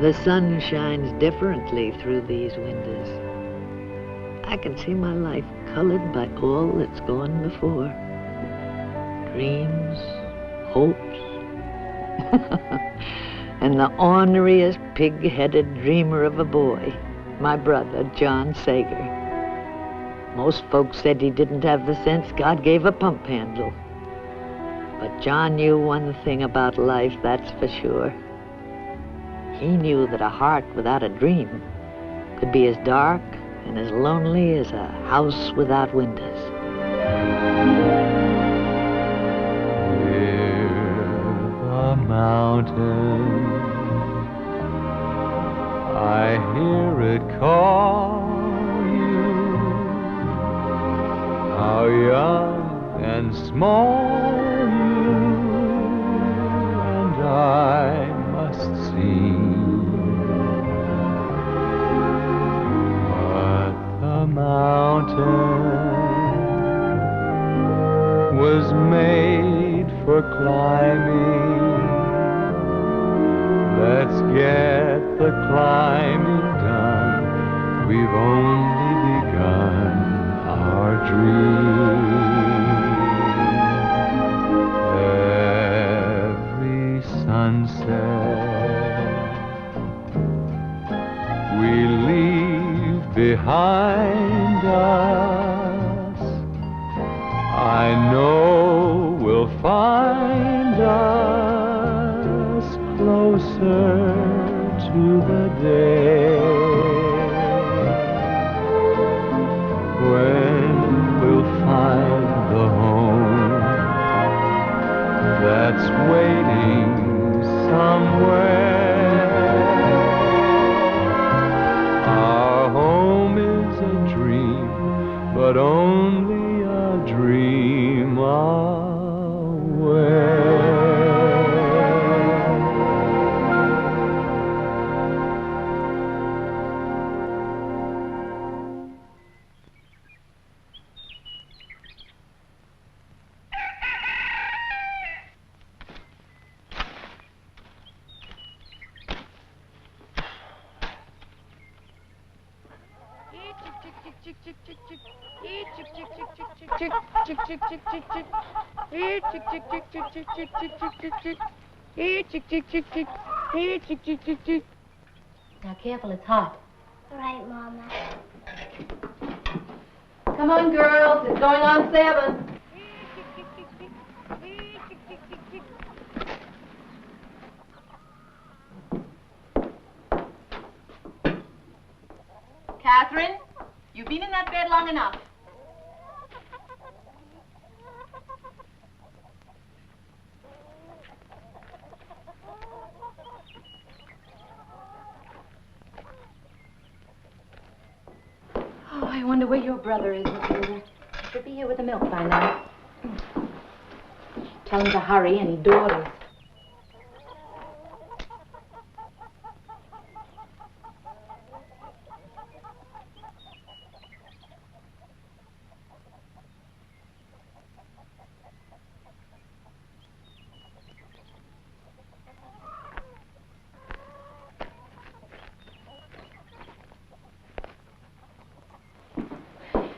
The sun shines differently through these windows. I can see my life colored by all that's gone before. Dreams, hopes, and the orneriest, pig-headed dreamer of a boy, my brother, John Sager. Most folks said he didn't have the sense God gave a pump handle. But John knew one thing about life, that's for sure. He knew that a heart without a dream could be as dark and as lonely as a house without windows. Hear the mountain, I hear it call you. How young and small you and I must seem. But the mountain was made for climbing. Let's get the climbing done. We've only begun our dream. Every sunset we leave behind us, I know will find us closer to the day when we'll find the home that's waiting somewhere. Our home is a dream, but only a dream away. Now careful, it's hot. All right, Mama. Come on, girls, it's going on 7. Catherine, you've been in that bed long enough. Oh, I wonder where your brother is, Matilda. He should be here with the milk by now. Tell him to hurry, any daughters.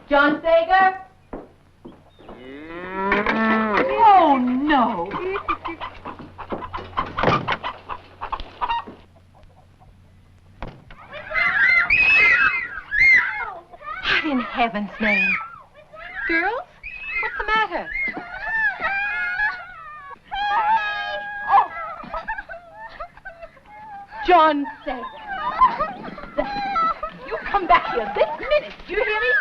John Sager? Oh, no. What in heaven's name? Girls, what's the matter? Oh. John Sager. You come back here this minute. Do you hear me?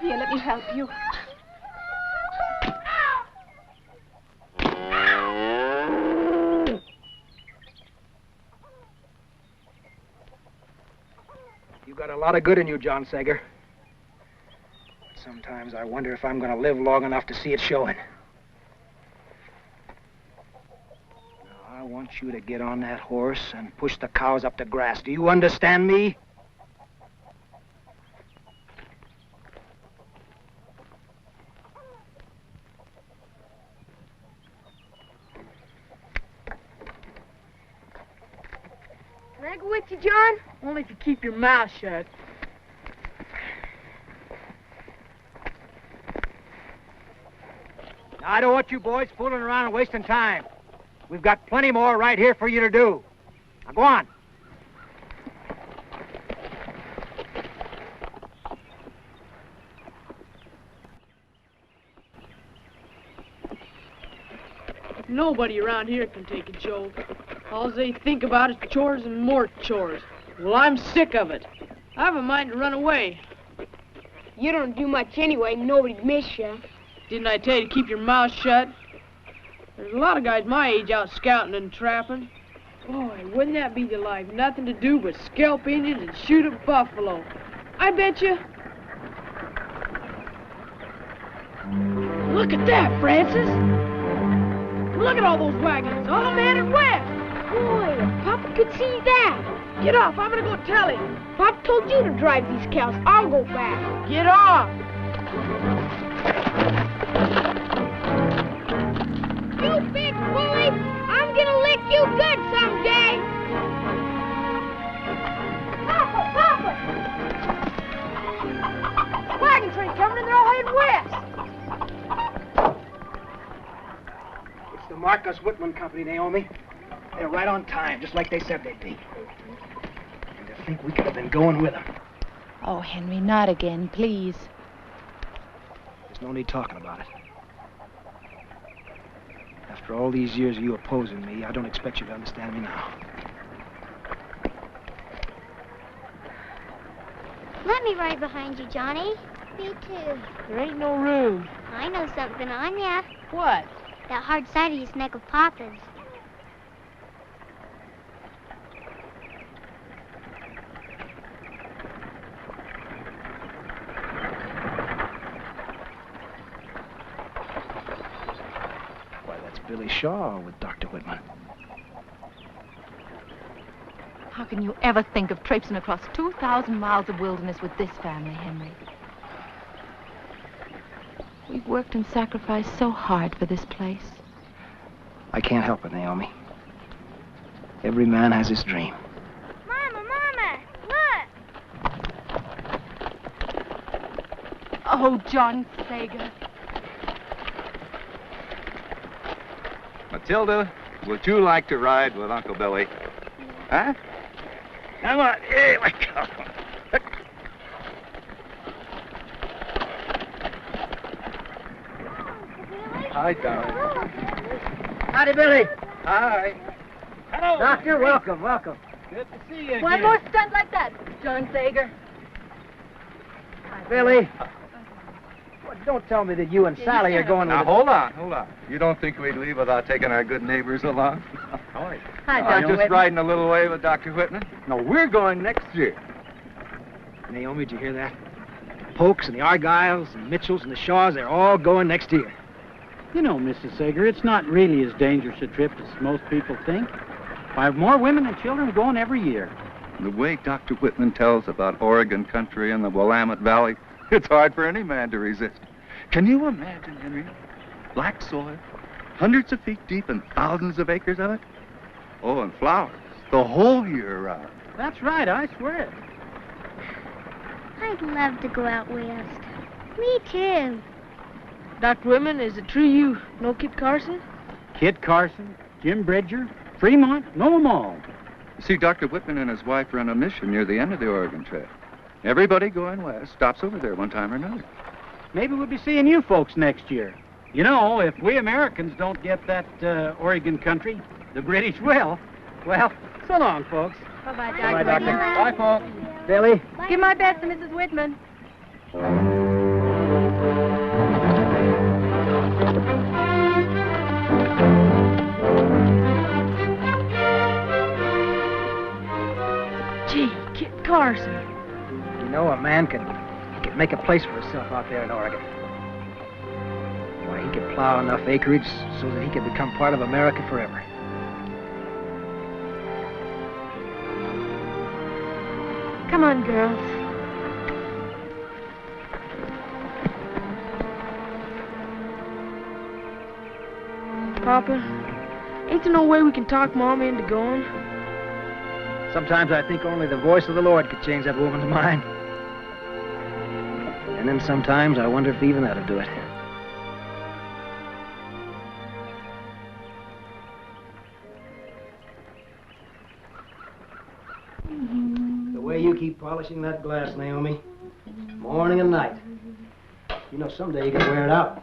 Here, let me help you. You got a lot of good in you, John Sager. Sometimes I wonder if I'm going to live long enough to see it showing. Now, I want you to get on that horse and push the cows up the grass. Do you understand me? go with you, John? Only if you keep your mouth shut. I don't want you boys fooling around and wasting time. We've got plenty more right here for you to do. Now go on. Nobody around here can take a joke. All they think about is chores and more chores. Well, I'm sick of it. I have a mind to run away. You don't do much anyway. Nobody'd miss you. Didn't I tell you to keep your mouth shut? There's a lot of guys my age out scouting and trapping. Boy, wouldn't that be the life? Nothing to do but scalp Indians and shoot a buffalo. I bet you. Look at that, Francis. Look at all those wagons, all headed west. Boy, if Papa could see that. Get off, I'm gonna go tell him. Papa told you to drive these cows. I'll go back. Get off. You big bully! I'm gonna lick you good someday! Papa! Papa! Wagon train coming and they're all heading west! It's the Marcus Whitman Company, Naomi. They're right on time, just like they said they'd be. And to think we could have been going with them. Oh, Henry, not again, please. There's no need talking about it. After all these years of you opposing me, I don't expect you to understand me now. Let me ride behind you, Johnny. Me too. There ain't no room. I know something on ya. What? That hard side of his neck of Papa's. Billy Shaw with Dr. Whitman. How can you ever think of traipsing across 2,000 miles of wilderness with this family, Henry? We've worked and sacrificed so hard for this place. I can't help it, Naomi. Every man has his dream. Mama, look! Oh, John Sager. Matilda, would you like to ride with Uncle Billy? Huh? Come on, here we go. Hi, darling. Howdy, Billy. Hi. Hello. Doctor, welcome, welcome. Good to see you One more stunt like that, John Sager. Hi, Billy. Well, don't tell me that you and Sally are going with Now, hold on. You don't think we'd leave without taking our good neighbors along? Hi, Hi, Dr. Just riding a little way with Dr. Whitman? No, we're going next year. Naomi, did you hear that? The Polks and the Argyles and Mitchells and the Shaws, they're all going next year. You know, Mrs. Sager, it's not really as dangerous a trip as most people think. I have more women and children going every year. The way Dr. Whitman tells about Oregon country and the Willamette Valley, it's hard for any man to resist. Can you imagine, Henry? Black soil, hundreds of feet deep and thousands of acres of it? Oh, and flowers, the whole year around. That's right, I swear it. I'd love to go out west. Me too. Dr. Whitman, is it true you know Kit Carson? Kit Carson, Jim Bridger, Fremont, know 'em all. See, Dr. Whitman and his wife run a mission near the end of the Oregon Trail. Everybody going west stops over there one time or another. Maybe we'll be seeing you folks next year. You know, if we Americans don't get that Oregon country, the British will. Well, so long, folks. Bye-bye, Dr. Bye, Doctor. Whitman. Bye, folks. Billy. Give my best to Mrs. Whitman. Gee, Kit Carson. You know, a man can make a place for himself out there in Oregon. Why, he could plow enough acreage so that he could become part of America forever. Come on, girls. Papa, ain't there no way we can talk Mama into going? Sometimes I think only the voice of the Lord could change that woman's mind. And then sometimes I wonder if even that'll do it. The way you keep polishing that glass, Naomi, morning and night. You know, someday you can wear it out.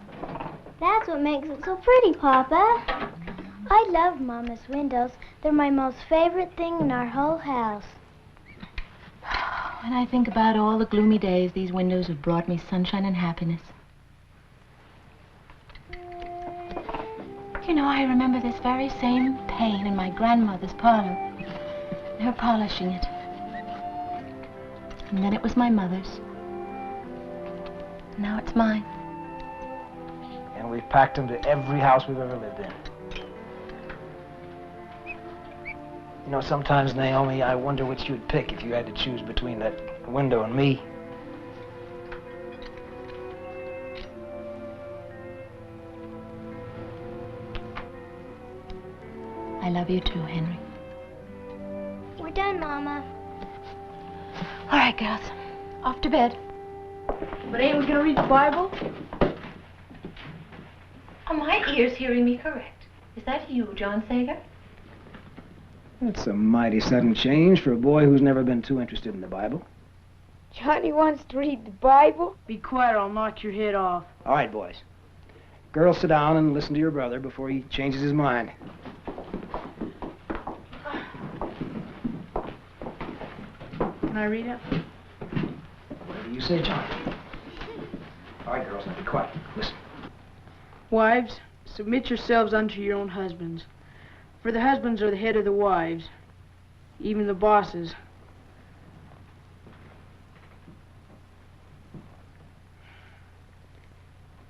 That's what makes it so pretty, Papa. I love Mama's windows. They're my most favorite thing in our whole house. When I think about all the gloomy days these windows have brought me sunshine and happiness. You know, I remember this very same pane in my grandmother's parlor. Her polishing it. And then it was my mother's. Now it's mine. And we've packed them to every house we've ever lived in. You know, sometimes, Naomi, I wonder which you'd pick if you had to choose between that window and me. I love you too, Henry. We're done, Mama. All right, girls. Off to bed. But ain't we gonna read the Bible? Are my ears hearing me correct? Is that you, John Sager? That's a mighty sudden change for a boy who's never been too interested in the Bible. Johnny wants to read the Bible? Be quiet, I'll knock your head off. All right, boys. Girls, sit down and listen to your brother before he changes his mind. Can I read it? Whatever you say, John. All right, girls, now be quiet. Listen. Wives, submit yourselves unto your own husbands. For the husbands are the head of the wives, even the bosses.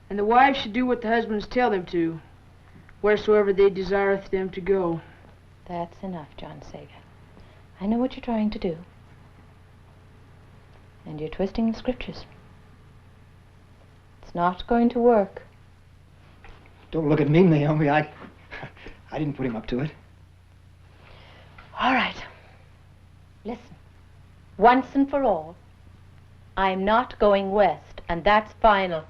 And the wives should do what the husbands tell them to, wheresoever they desireth them to go. That's enough, John Sager. I know what you're trying to do. And you're twisting the scriptures. It's not going to work. Don't look at me, Naomi. I didn't put him up to it. All right. Listen. Once and for all, I'm not going west, and that's final.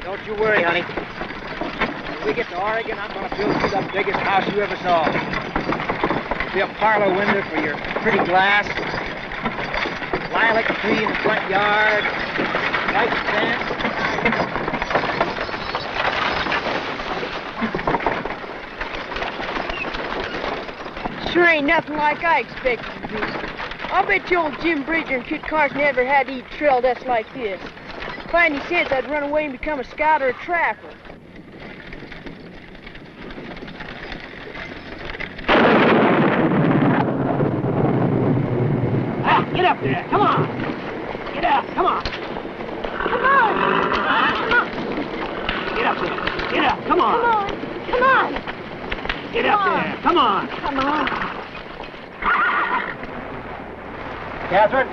Don't you worry, honey. When we get to Oregon, I'm going to build you the biggest house you ever saw. There'll be a parlor window for your pretty glass, lilac tree in the front yard, white fence. Sure ain't nothing like I expected to be. I'll bet you old Jim Bridger and Kit Carson never had to eat trail dust like this. If I had any sense, I'd run away and become a scout or a trapper. Ah, get up there, come on! Get up, come on! Come on! Come on! Get up there, get up, come on! Come on! Come on! Get up there, come on! Come on! Catherine,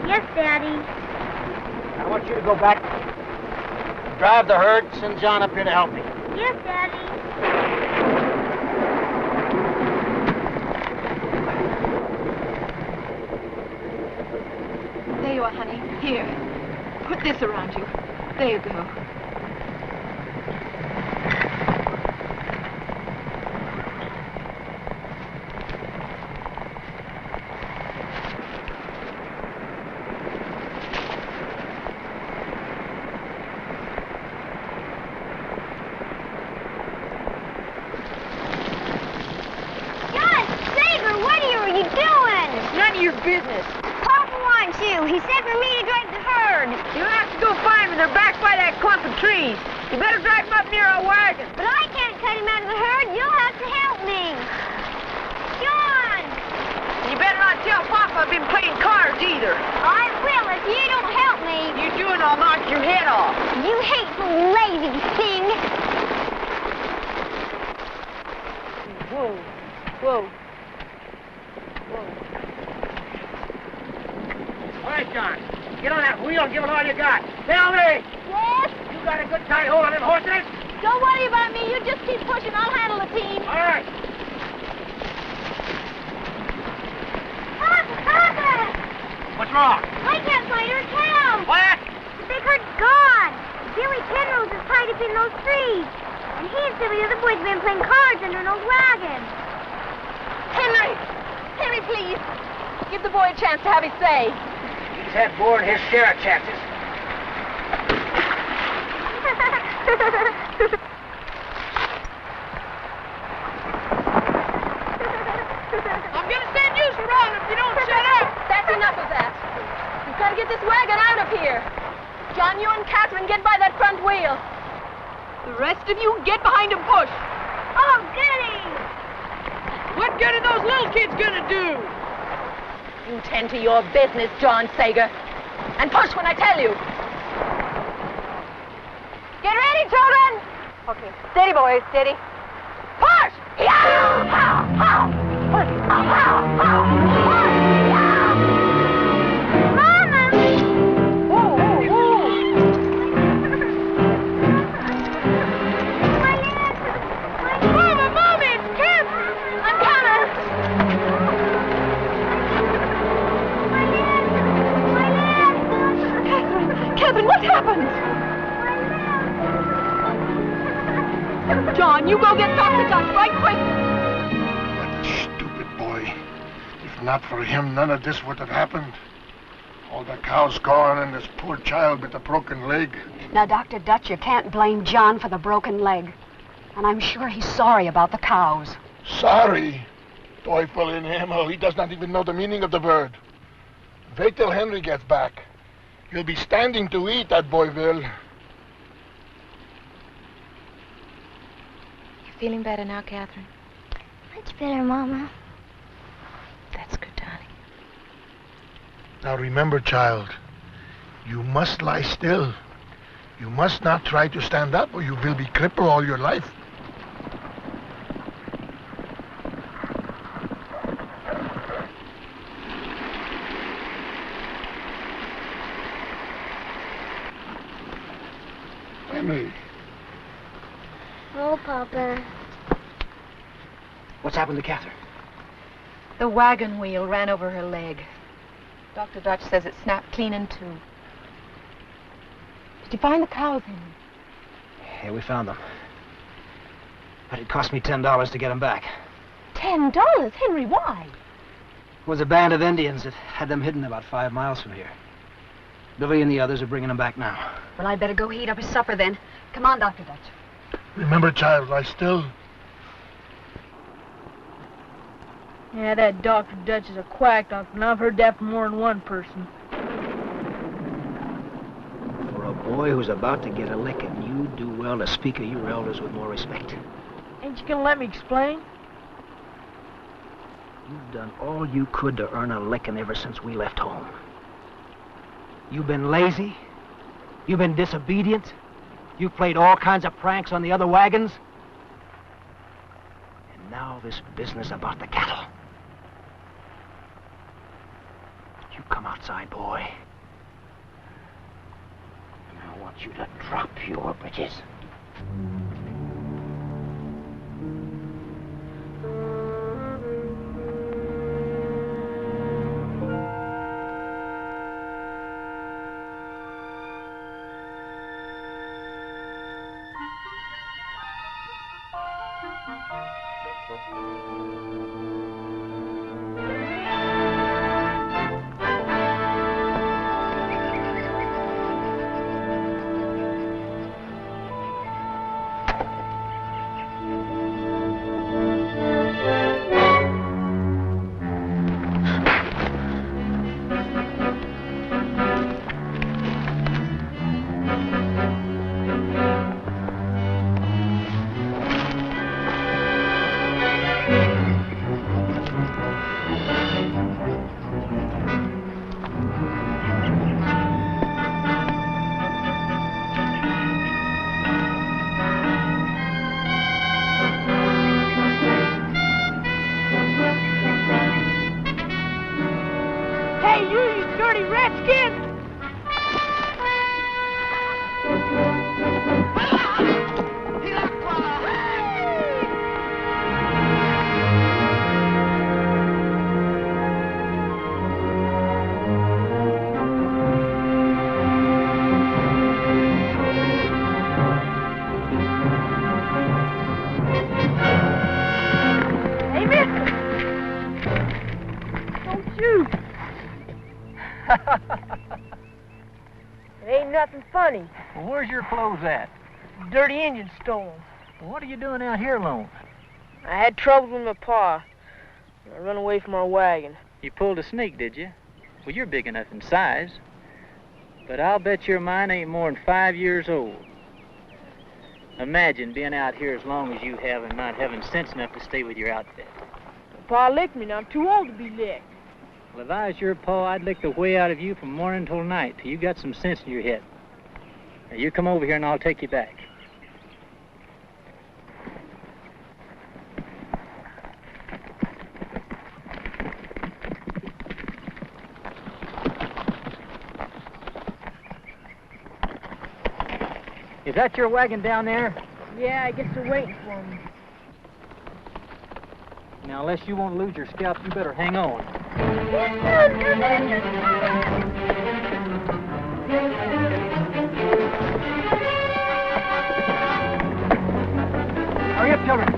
Yes, Daddy. I want you to go back, drive the herd, send John up here to help me. Yes, Daddy. There you are, honey. Here. Put this around you. There you go. John Sager, what are you doing? None of your business. Papa wants wants you. He said for me to drive the herd. You'll have to go find them. They're back by that clump of trees. You better drive them up near our wagon. But I can't cut him out of the herd. You'll have to help me. John! You better not tell Papa I've been playing cards either. I will if you don't help me. You do and I'll knock your head off. You hateful, lazy thing. Whoa. Whoa. All right, John. Get on that wheel and give it all you got. Tell me! Yes? You got a good tight hold on them horses? Don't worry about me. You just keep pushing. I'll handle the team. All right. Papa! What's wrong? I can't find her cow. What? The big herd's gone. Billy Penrose is tied up in those trees. And he and some of the other boys have been playing cards under an old wagon. Henry! Henry, please. Give the boy a chance to have his say. He's had more than his share of chances. I'm gonna send you around if you don't shut up. That's enough of that. We've got to get this wagon out of here. John, you and Catherine get by that front wheel. The rest of you get behind and push. Oh, goody! What good are those little kids gonna do? You tend to your business, John Sager. And push when I tell you. Get ready, children! Okay, steady, boys, steady. Push! Mama! Whoa, whoa, whoa. My legs! Mama, it's Kip! I'm coming. Catherine, what happened? John, you go get Dr. Dutch right quick. That stupid boy. If not for him, none of this would have happened. All the cows gone and this poor child with a broken leg. Now, Dr. Dutch, you can't blame John for the broken leg. And I'm sure he's sorry about the cows. Sorry. Teufel in Himmel, he does not even know the meaning of the word. Wait till Henry gets back. He'll be standing to eat, that boy will. You feeling better now, Catherine? Much better, Mama. That's good, darling. Now remember, child, you must lie still. You must not try to stand up or you will be crippled all your life. Henry. Oh, Papa. What's happened to Catherine? The wagon wheel ran over her leg. Dr. Dutch says it snapped clean in two. Did you find the cows, Henry? Yeah, we found them. But it cost me $10 to get them back. $10? Henry, why? It was a band of Indians that had them hidden about 5 miles from here. Billy and the others are bringing them back now. Well, I'd better go heat up his supper then. Come on, Dr. Dutch. Remember, child, lie still. Yeah, that Dr. Dutch is a quack, Doctor, and I've heard that from more than one person. For a boy who's about to get a licking, you do well to speak of your elders with more respect. Ain't you gonna let me explain? You've done all you could to earn a licking ever since we left home. You've been lazy. You've been disobedient. You've played all kinds of pranks on the other wagons. And now this business about the cattle. You come outside, boy. And I want you to drop your britches. Hey, you dirty redskin! Hey, mister! Don't shoot! It ain't nothing funny. Well, where's your clothes at? Dirty Indian stole 'em. Well, what are you doing out here alone? I had trouble with my pa. I run away from our wagon. You pulled a sneak, did you? Well, you're big enough in size. But I'll bet your mine ain't more than 5 years old. Imagine being out here as long as you have and not having sense enough to stay with your outfit. Pa licked me, and I'm too old to be licked. Well, if I was your pa, I'd lick the way out of you from morning till night till you got some sense in your head. Now, you come over here and I'll take you back. Is that your wagon down there? Yeah, I guess they're waiting for me. Now, unless you want to lose your scalp, you better hang on. Hurry up, children.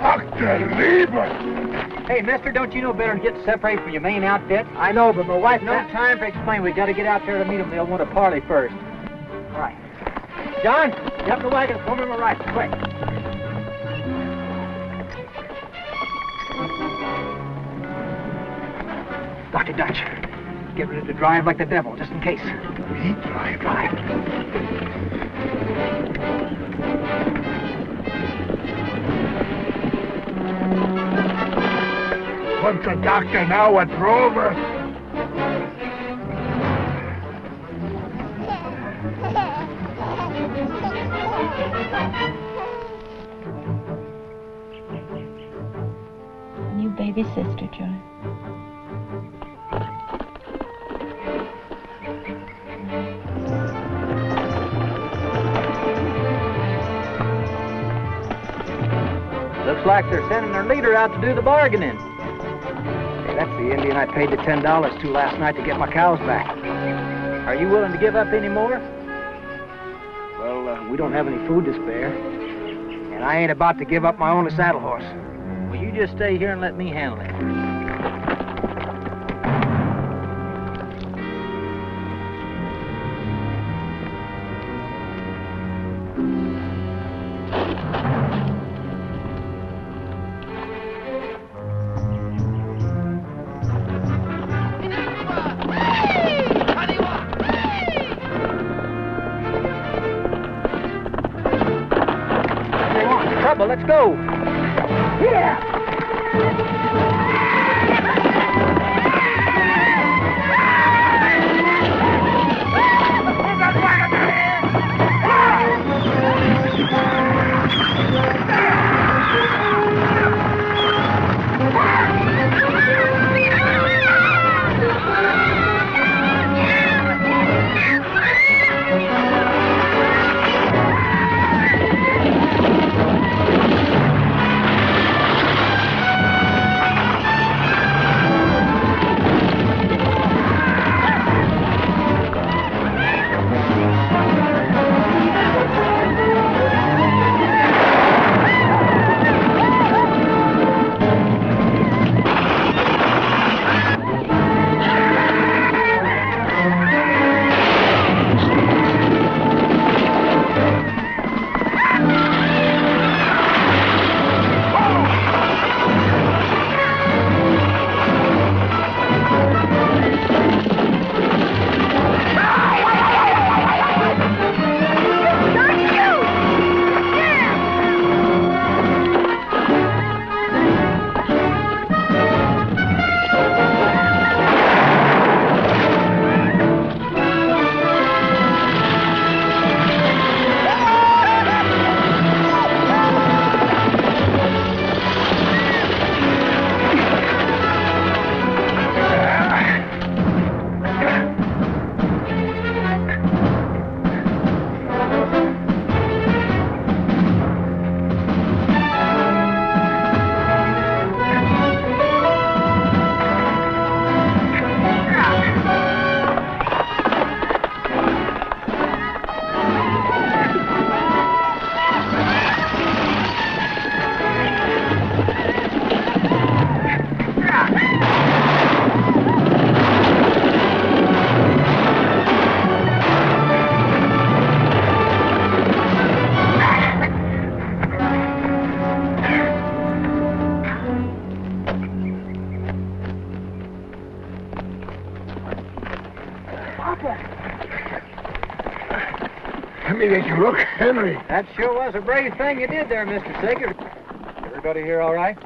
Dr. Lieber! Hey, mister, don't you know better than get separated from your main outfit? I know, but my wife... No time for explain. We got to get out there to meet them. They'll want to parley first. All right. John, get up the wagon. Come in my rifle, quick. Dr. Dutch, get ready to drive like the devil, just in case. Me drive? What's the doctor now, a drover? New baby sister, John. Looks like they're sending their leader out to do the bargaining. That's the Indian I paid the $10 to last night to get my cows back. Are you willing to give up any more? Well, we don't have any food to spare. And I ain't about to give up my only saddle horse. Well, you just stay here and let me handle it. Let's go. Yeah. pretty as you look, Henry. That sure was a brave thing you did there, Mr. Sager. Everybody here all right?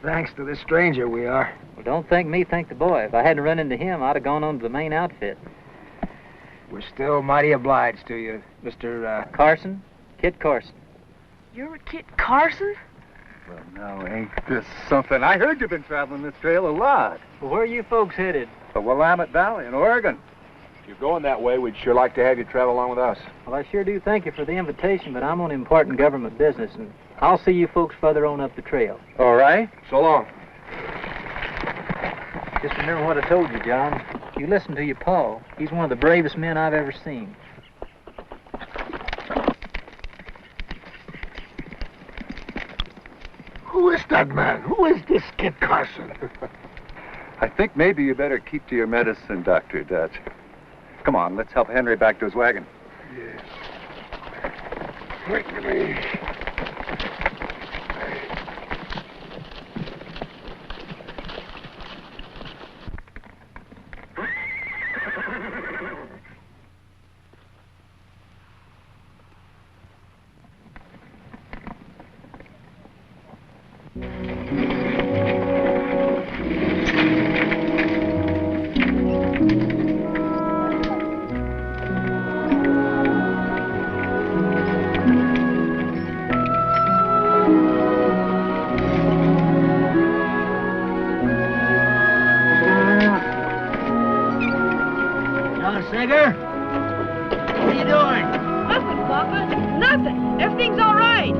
Thanks to this stranger, we are. Well, don't thank me, thank the boy. If I hadn't run into him, I'd have gone on to the main outfit. We're still mighty obliged to you, Mr. Carson? Kit Carson. You're a Kit Carson? Well, now, ain't this something? I heard you've been traveling this trail a lot. Well, where are you folks headed? The Willamette Valley in Oregon. If you're going that way, we'd sure like to have you travel along with us. Well, I sure do thank you for the invitation, but I'm on important government business, and I'll see you folks further on up the trail. All right. So long. Just remember what I told you, John. You listen to your pa. He's one of the bravest men I've ever seen. Who is that man? Who is this Kit Carson? I think maybe you better keep to your medicine, Dr. Dutch. Come on, let's help Henry back to his wagon. Yes. Quickly. Sager? What are you doing? Nothing, Papa. Nothing. Everything's all right.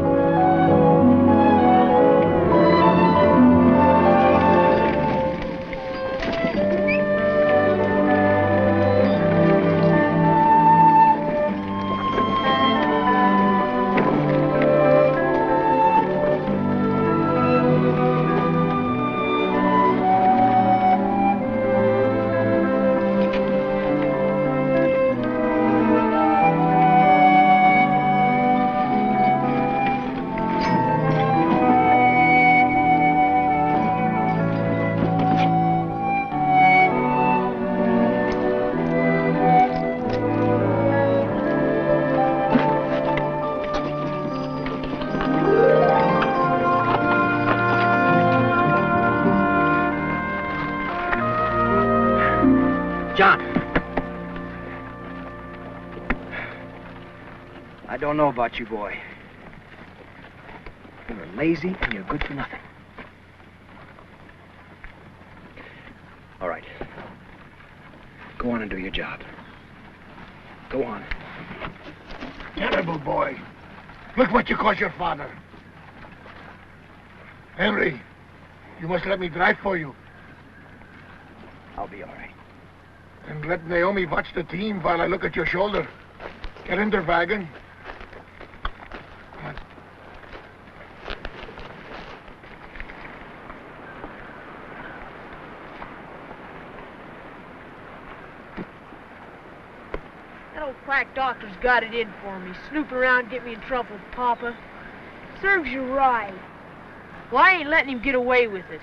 John. I don't know about you, boy. You're lazy and you're good for nothing. All right. Go on and do your job. Go on. Terrible boy. Look what you caused your father. Henry, you must let me drive for you. I'll be all right. And let Naomi watch the team while I look at your shoulder. Get in their wagon. That old quack doctor's got it in for me. Snoop around, get me in trouble, Papa. Serves you right. Well, I ain't letting him get away with it.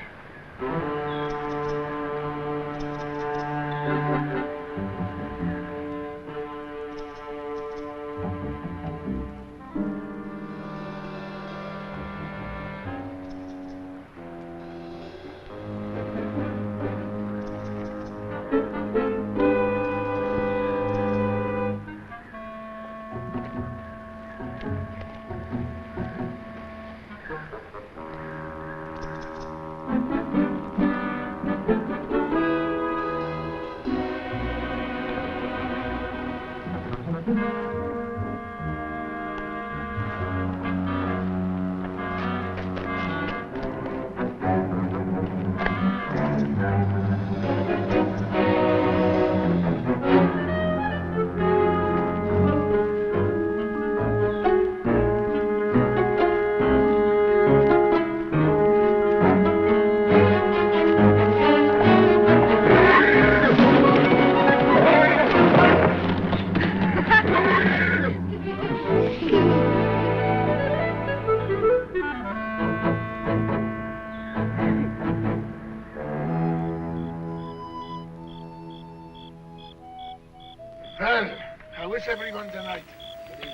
is everyone tonight?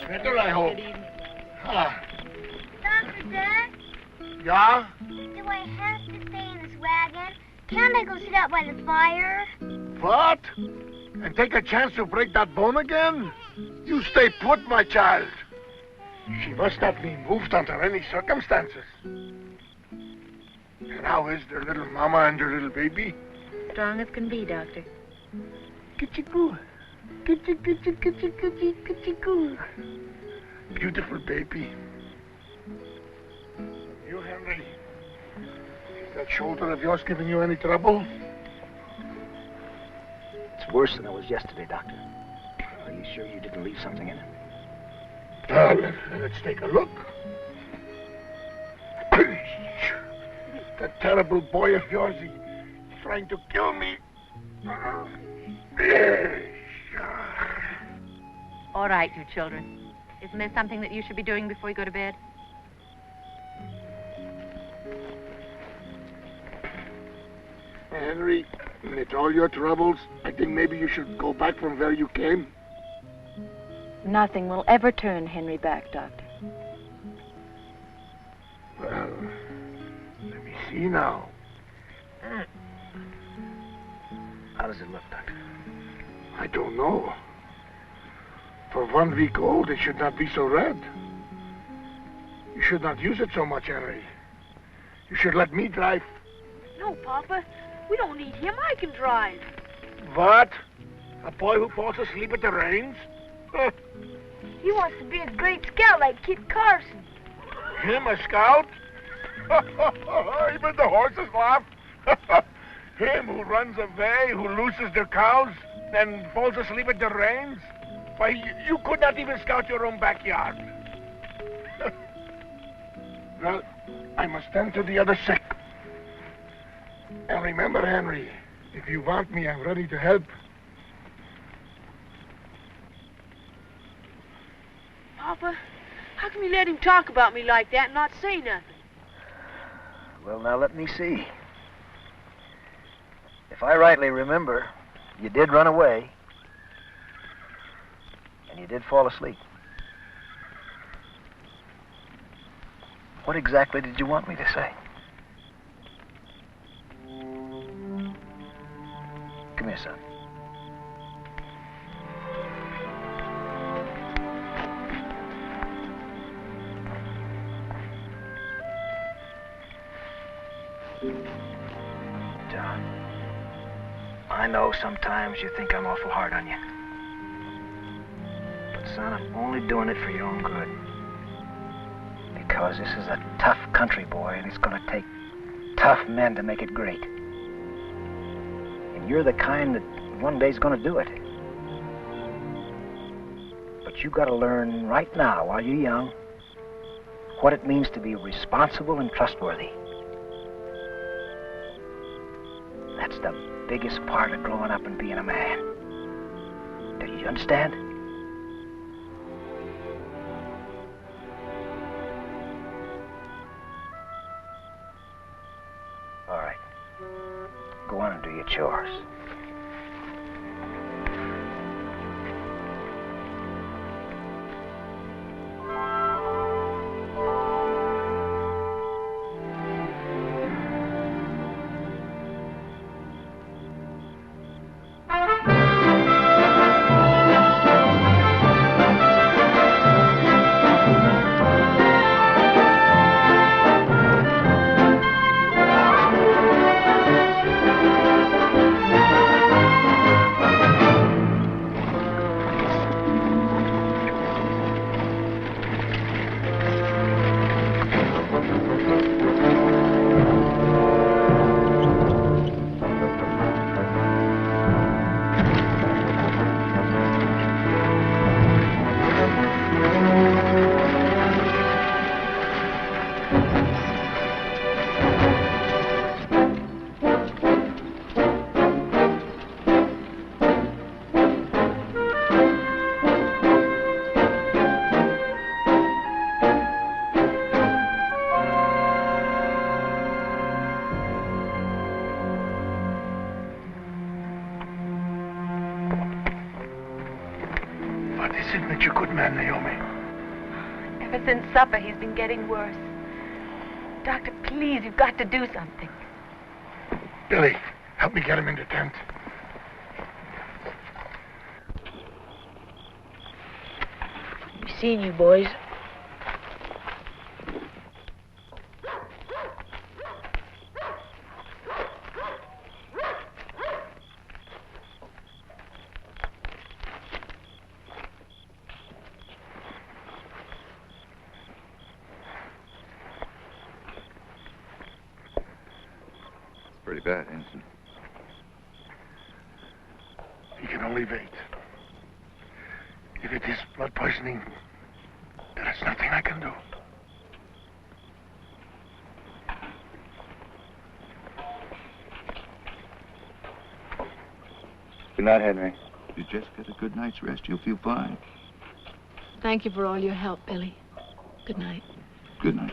Better, I hope. Good evening. Ah. Dr. Dad, Yeah? do I have to stay in this wagon? Can't I go sit out by the fire? What? And take a chance to break that bone again? You stay put, my child. She must not be moved under any circumstances. And how is their little mama and their little baby? Strong as can be, Doctor. Kitty-goo. Kitty-goo. Beautiful baby. You, Henry, is that shoulder of yours giving you any trouble? It's worse than it was yesterday, Doctor. Are you sure you didn't leave something in it? Well, let's take a look. That terrible boy of yours, he's trying to kill me. All right, you children. Isn't there something that you should be doing before you go to bed? Henry, with all your troubles, I think maybe you should go back from where you came. Nothing will ever turn Henry back, Doctor. Well, let me see now. How does it look, Doctor? I don't know. For 1 week old, it should not be so red. You should not use it so much, Henry. You should let me drive. No, Papa. We don't need him. I can drive. What? A boy who falls asleep at the reins? He wants to be a great scout like Kit Carson. Him a scout? Even the horses laugh. Him who runs away, who loses their cows, and falls asleep at the reins? Why, you could not even scout your own backyard. Well, I must tend to the other sick. And remember, Henry, if you want me, I'm ready to help. Papa, how can you let him talk about me like that and not say nothing? Well, now let me see. If I rightly remember, you did run away. And you did fall asleep. What exactly did you want me to say? Come here, son. John, I know sometimes you think I'm awful hard on you. But, son, I'm only doing it for your own good. Because this is a tough country, boy, and it's going to take tough men to make it great. And you're the kind that one day's going to do it. But you got to learn right now, while you're young, what it means to be responsible and trustworthy. That's the biggest part of growing up and being a man. Do you understand? All right. Go on and do your chores. Sid makes you a good man, Naomi. Ever since supper, he's been getting worse. Doctor, please, you've got to do something. Billy, help me get him in the tent. We've seen you, boys. Pretty bad, Ensign. He can only wait. If it is blood poisoning, there is nothing I can do. Good night, Henry. You just get a good night's rest, you'll feel fine. Thank you for all your help, Billy. Good night. Good night.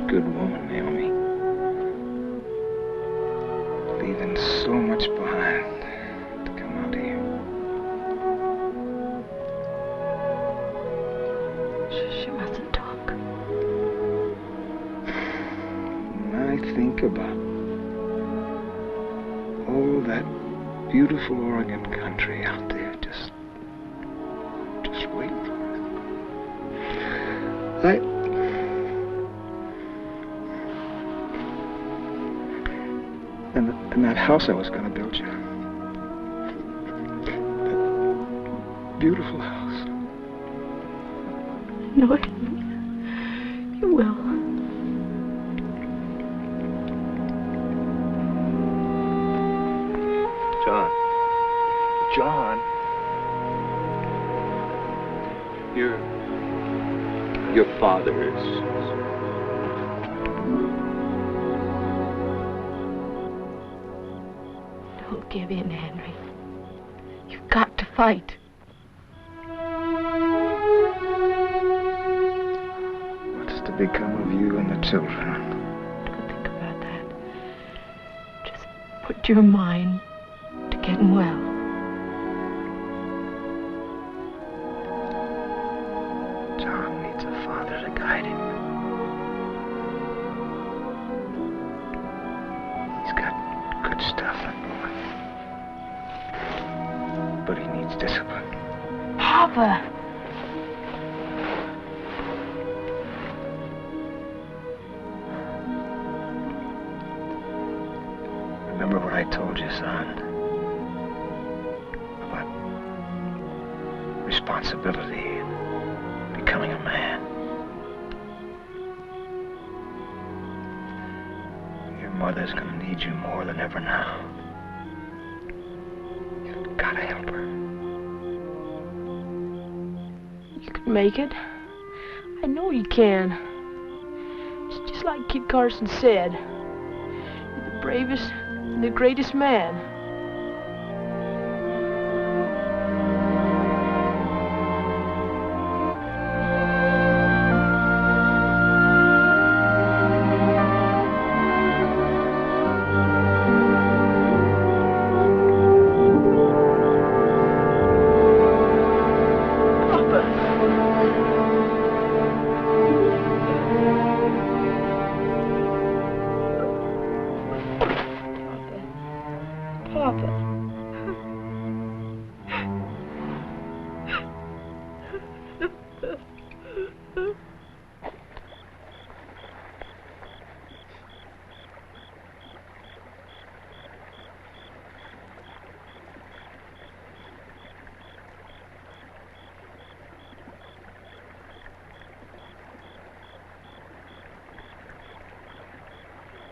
Good woman, Naomi. Leaving so much behind to come out here. She mustn't talk. When I think about all that beautiful Oregon country out there, just waiting for us. And that house I was going to build you. That beautiful house. No, you will. John. Your father is... Don't give in, Henry. You've got to fight. What's to become of you and the children? Don't think about that. Just put your mind to getting well. John needs a father to guide him. He's got good stuff, that boy. But he needs discipline. Papa! Remember what I told you, son? About responsibility, becoming a man. Your mother's gonna need you more than ever now. You've gotta help her. You can make it. I know you can. It's just like Kit Carson said. You're the bravest and the greatest man.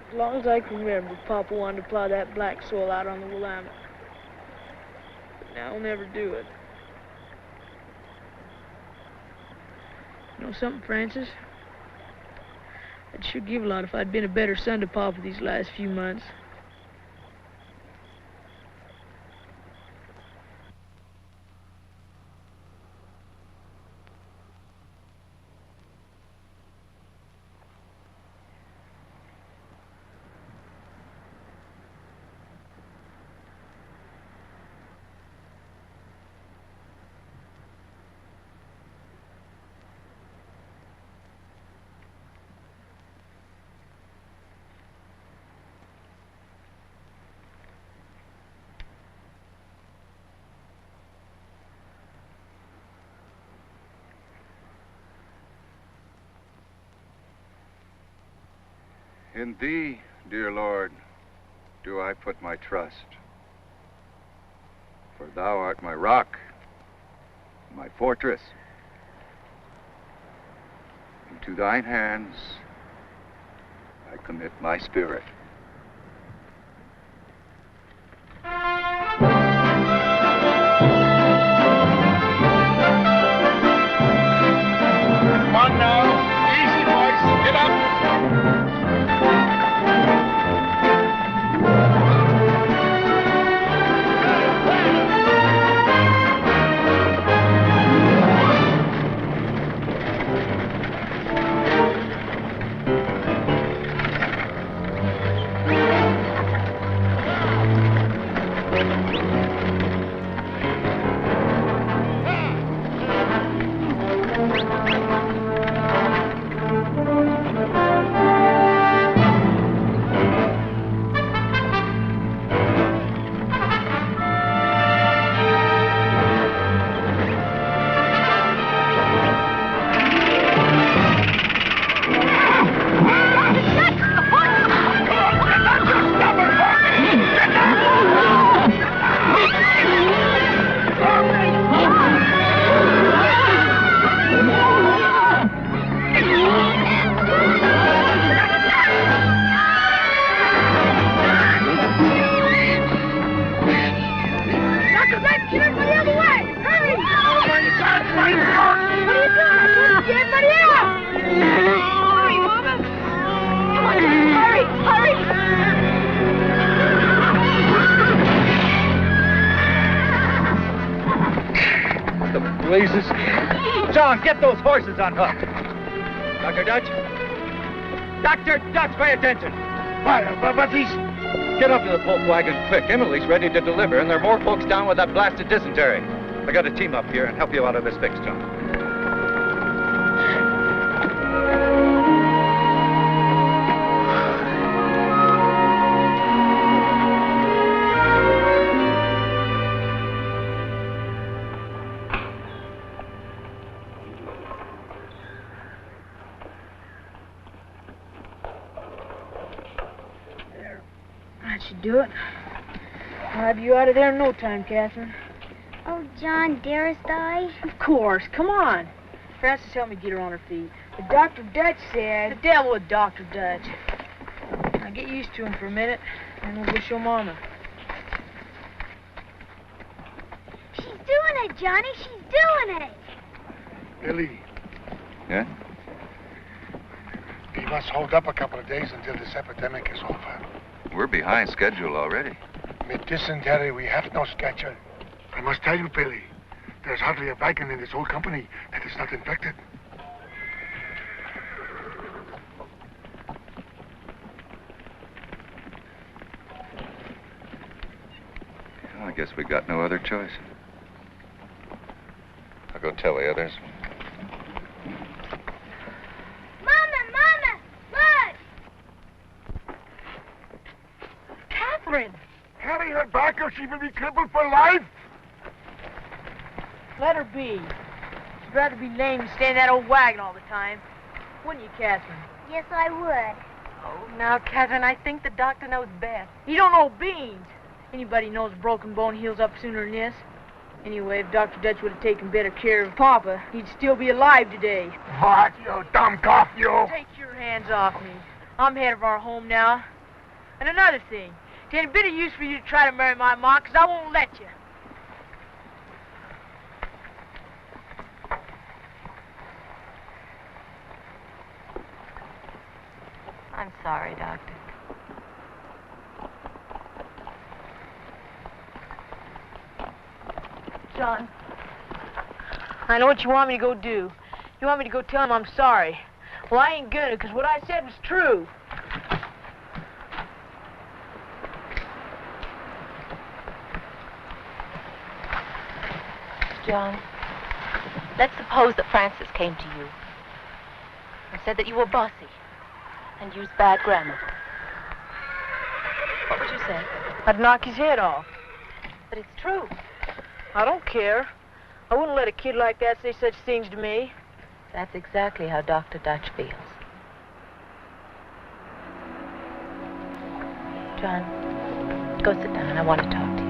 As long as I can remember, Papa wanted to plow that black soil out on the Willamette. But now he'll never do it. You know something, Francis? I'd sure give a lot if I'd been a better son to Papa these last few months. In thee, dear Lord, do I put my trust. For thou art my rock, my fortress. Into thine hands I commit my spirit. Come on now. Easy, boys. Get up. Blazes. John, get those horses unhooked. Dr. Dutch? Dr. Dutch, pay attention. But these... Get up to the pulp wagon quick. Emily's ready to deliver, and there are more folks down with that blasted dysentery. I got a team up here and help you out of this fix, John. That should do it. I'll have you out of there in no time, Catherine. Oh, John, darest I? Of course. Come on. Frances, help me get her on her feet. But Dr. Dutch said... The devil with Dr. Dutch. Now get used to him for a minute, and we'll go show Mama. She's doing it, Johnny. She's doing it. Billy, Yeah? we must hold up a couple of days until this epidemic is over. We're behind schedule already. With dysentery, we have no schedule. I must tell you, Billy, there's hardly a wagon in this whole company that is not infected. I guess we got no other choice. I'll go tell the others. Mama, look! Catherine! Carry her back or she will be crippled for life. Let her be. She'd rather be lame than stay in that old wagon all the time. Wouldn't you, Catherine? Yes, I would. Oh, now, Catherine, I think the doctor knows best. You don't know beans. Anybody knows a broken bone heals up sooner than this. Anyway, if Dr. Dutch would have taken better care of Papa, he'd still be alive today. What, you dumb cough, you? Take your hands off me. I'm head of our home now. And another thing, it ain't a bit of use for you to try to marry my ma, 'cause I won't let you. I'm sorry, Doctor. John, I know what you want me to go do. You want me to go tell him I'm sorry. Well, I ain't gonna, 'cause what I said was true. John, let's suppose that Francis came to you and said that you were bossy and used bad grammar. What would you say? I'd knock his head off. But it's true. I don't care. I wouldn't let a kid like that say such things to me. That's exactly how Dr. Dutch feels. John, go sit down. I want to talk to you.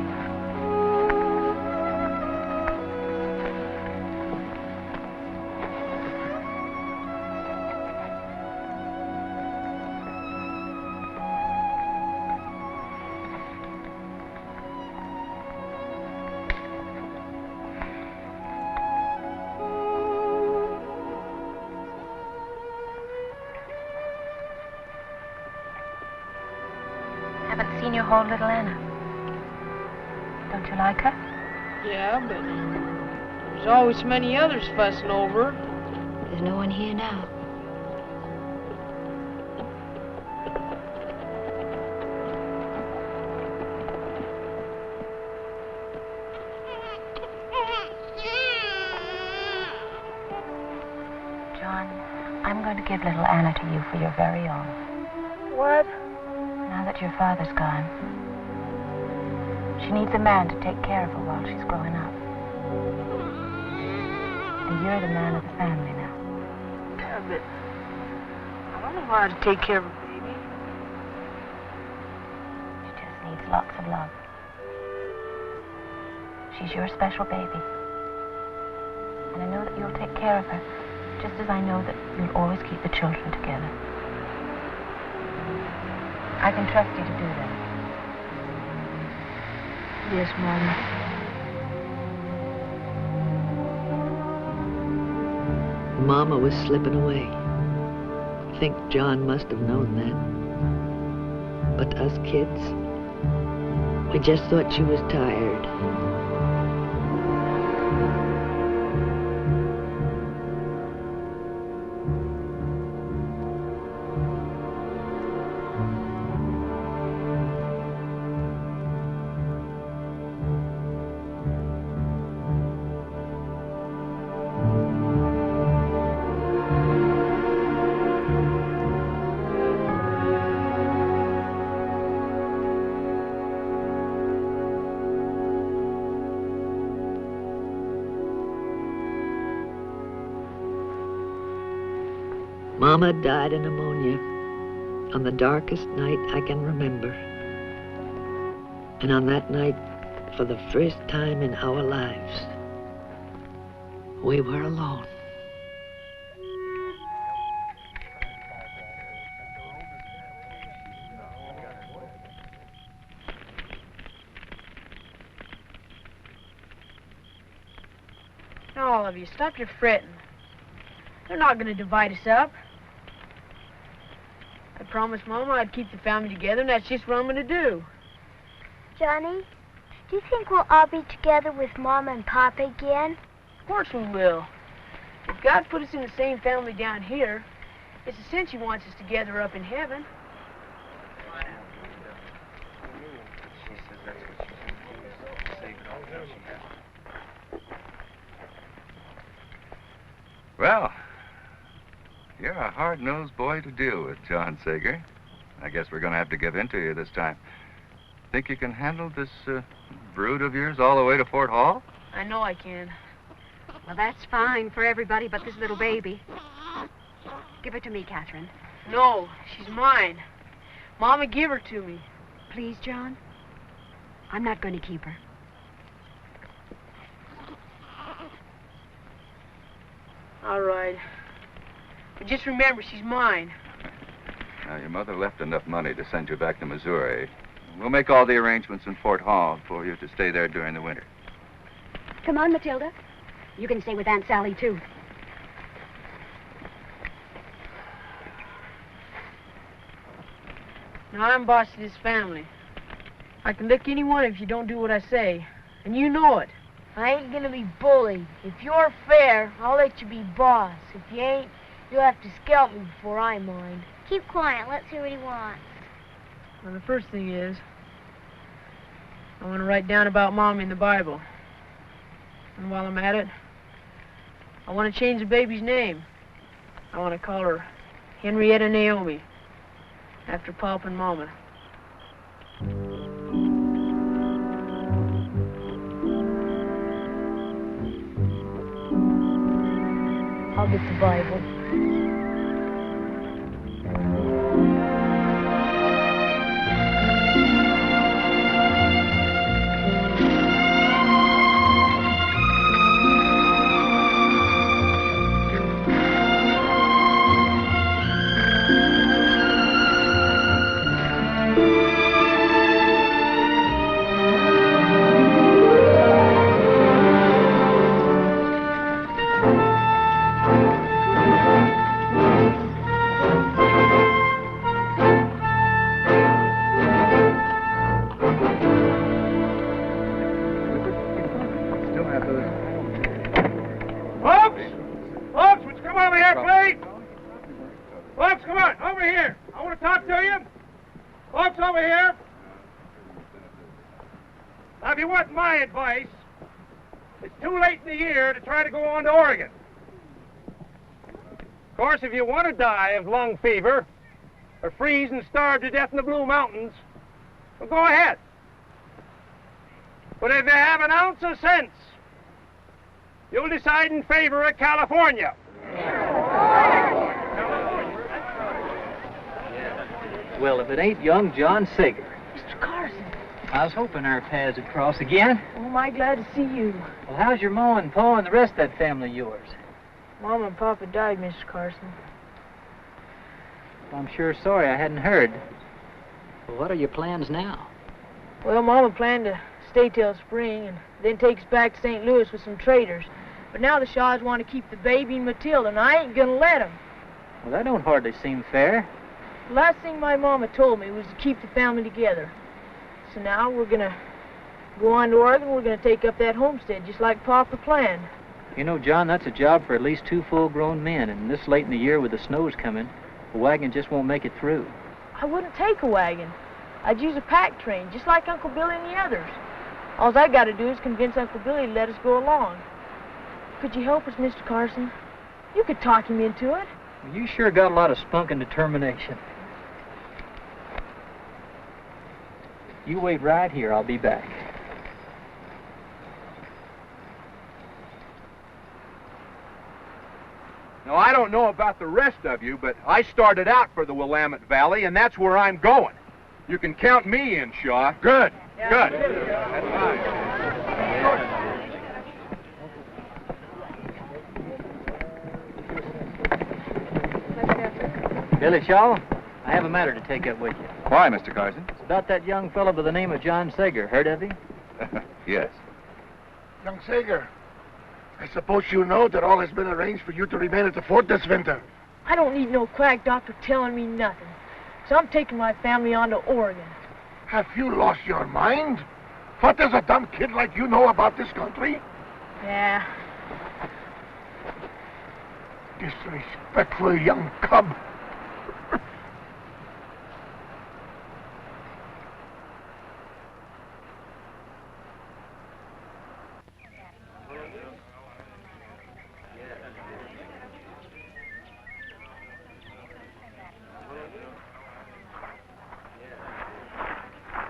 Haven't seen your whole little Anna. Don't you like her? Yeah, but there's always so many others fussing over her. There's no one here now. John, I'm going to give little Anna to you for your very own. What? Now that your father's gone, she needs a man to take care of her while she's growing up. And you're the man of the family now. Yeah, but I don't know how to take care of a baby. She just needs lots of love. She's your special baby. And I know that you'll take care of her, just as I know that you'll always keep the children together. I can trust you to do that. Yes, Mama. Mama was slipping away. I think John must have known that. But us kids, we just thought she was tired. Mama died of pneumonia on the darkest night I can remember. And on that night, for the first time in our lives, we were alone. Now, all of you, stop your fretting. They're not going to divide us up. I promised Mama I'd keep the family together, and that's just what I'm going to do. Johnny, do you think we'll all be together with Mama and Papa again? Of course we will. If God put us in the same family down here, it's a cinch He wants us together up in heaven. Well, you're a hard-nosed boy to deal with, John Sager. I guess we're going to have to give in to you this time. Think you can handle this brood of yours all the way to Fort Hall? I know I can. Well, that's fine for everybody but this little baby. Give her to me, Catherine. No, she's mine. Mama, give her to me. Please, John. I'm not going to keep her. All right. But just remember, she's mine. Now, your mother left enough money to send you back to Missouri. We'll make all the arrangements in Fort Hall for you to stay there during the winter. Come on, Matilda. You can stay with Aunt Sally, too. Now, I'm boss of this family. I can lick anyone if you don't do what I say. And you know it. I ain't gonna be bullied. If you're fair, I'll let you be boss. If you ain't, you'll have to scalp me before I mind. Keep quiet. Let's hear what he wants. Well, the first thing is, I want to write down about Mom in the Bible. And while I'm at it, I want to change the baby's name. I want to call her Henrietta Naomi, after Pop and Mama. I'll get the Bible. Folks over here. Now, if you want my advice, it's too late in the year to try to go on to Oregon. Of course, if you want to die of lung fever or freeze and starve to death in the Blue Mountains, well, go ahead. But if you have an ounce of sense, you'll decide in favor of California. Well, if it ain't young John Sager. Mr. Carson. I was hoping our paths would cross again. Oh, am I glad to see you. Well, how's your ma and pa and the rest of that family of yours? Mama and Papa died, Mr. Carson. Well, I'm sure sorry I hadn't heard. Well, what are your plans now? Well, Mama planned to stay till spring and then take us back to St. Louis with some traders. But now the Shaws want to keep the baby and Matilda, and I ain't gonna let them. Well, that don't hardly seem fair. The last thing my Mama told me was to keep the family together. So now we're gonna go on to Oregon. We're gonna take up that homestead just like Papa planned. You know, John, that's a job for at least 2 full-grown men, and this late in the year with the snows coming, a wagon just won't make it through. I wouldn't take a wagon. I'd use a pack train, just like Uncle Billy and the others. All I gotta do is convince Uncle Billy to let us go along. Could you help us, Mr. Carson? You could talk him into it. Well, you sure got a lot of spunk and determination. You wait right here, I'll be back. Now, I don't know about the rest of you, but I started out for the Willamette Valley, and that's where I'm going. You can count me in, Shaw. Good. Yeah. Good. That's fine. Billy Shaw, I have a matter to take up with you. Why, Mr. Carson? It's about that young fellow by the name of John Sager. Heard of him? Yes. Young Sager, I suppose you know that all has been arranged for you to remain at the fort this winter. I don't need no quack doctor telling me nothing. So I'm taking my family on to Oregon. Have you lost your mind? What does a dumb kid like you know about this country? Yeah. Disrespectful young cub.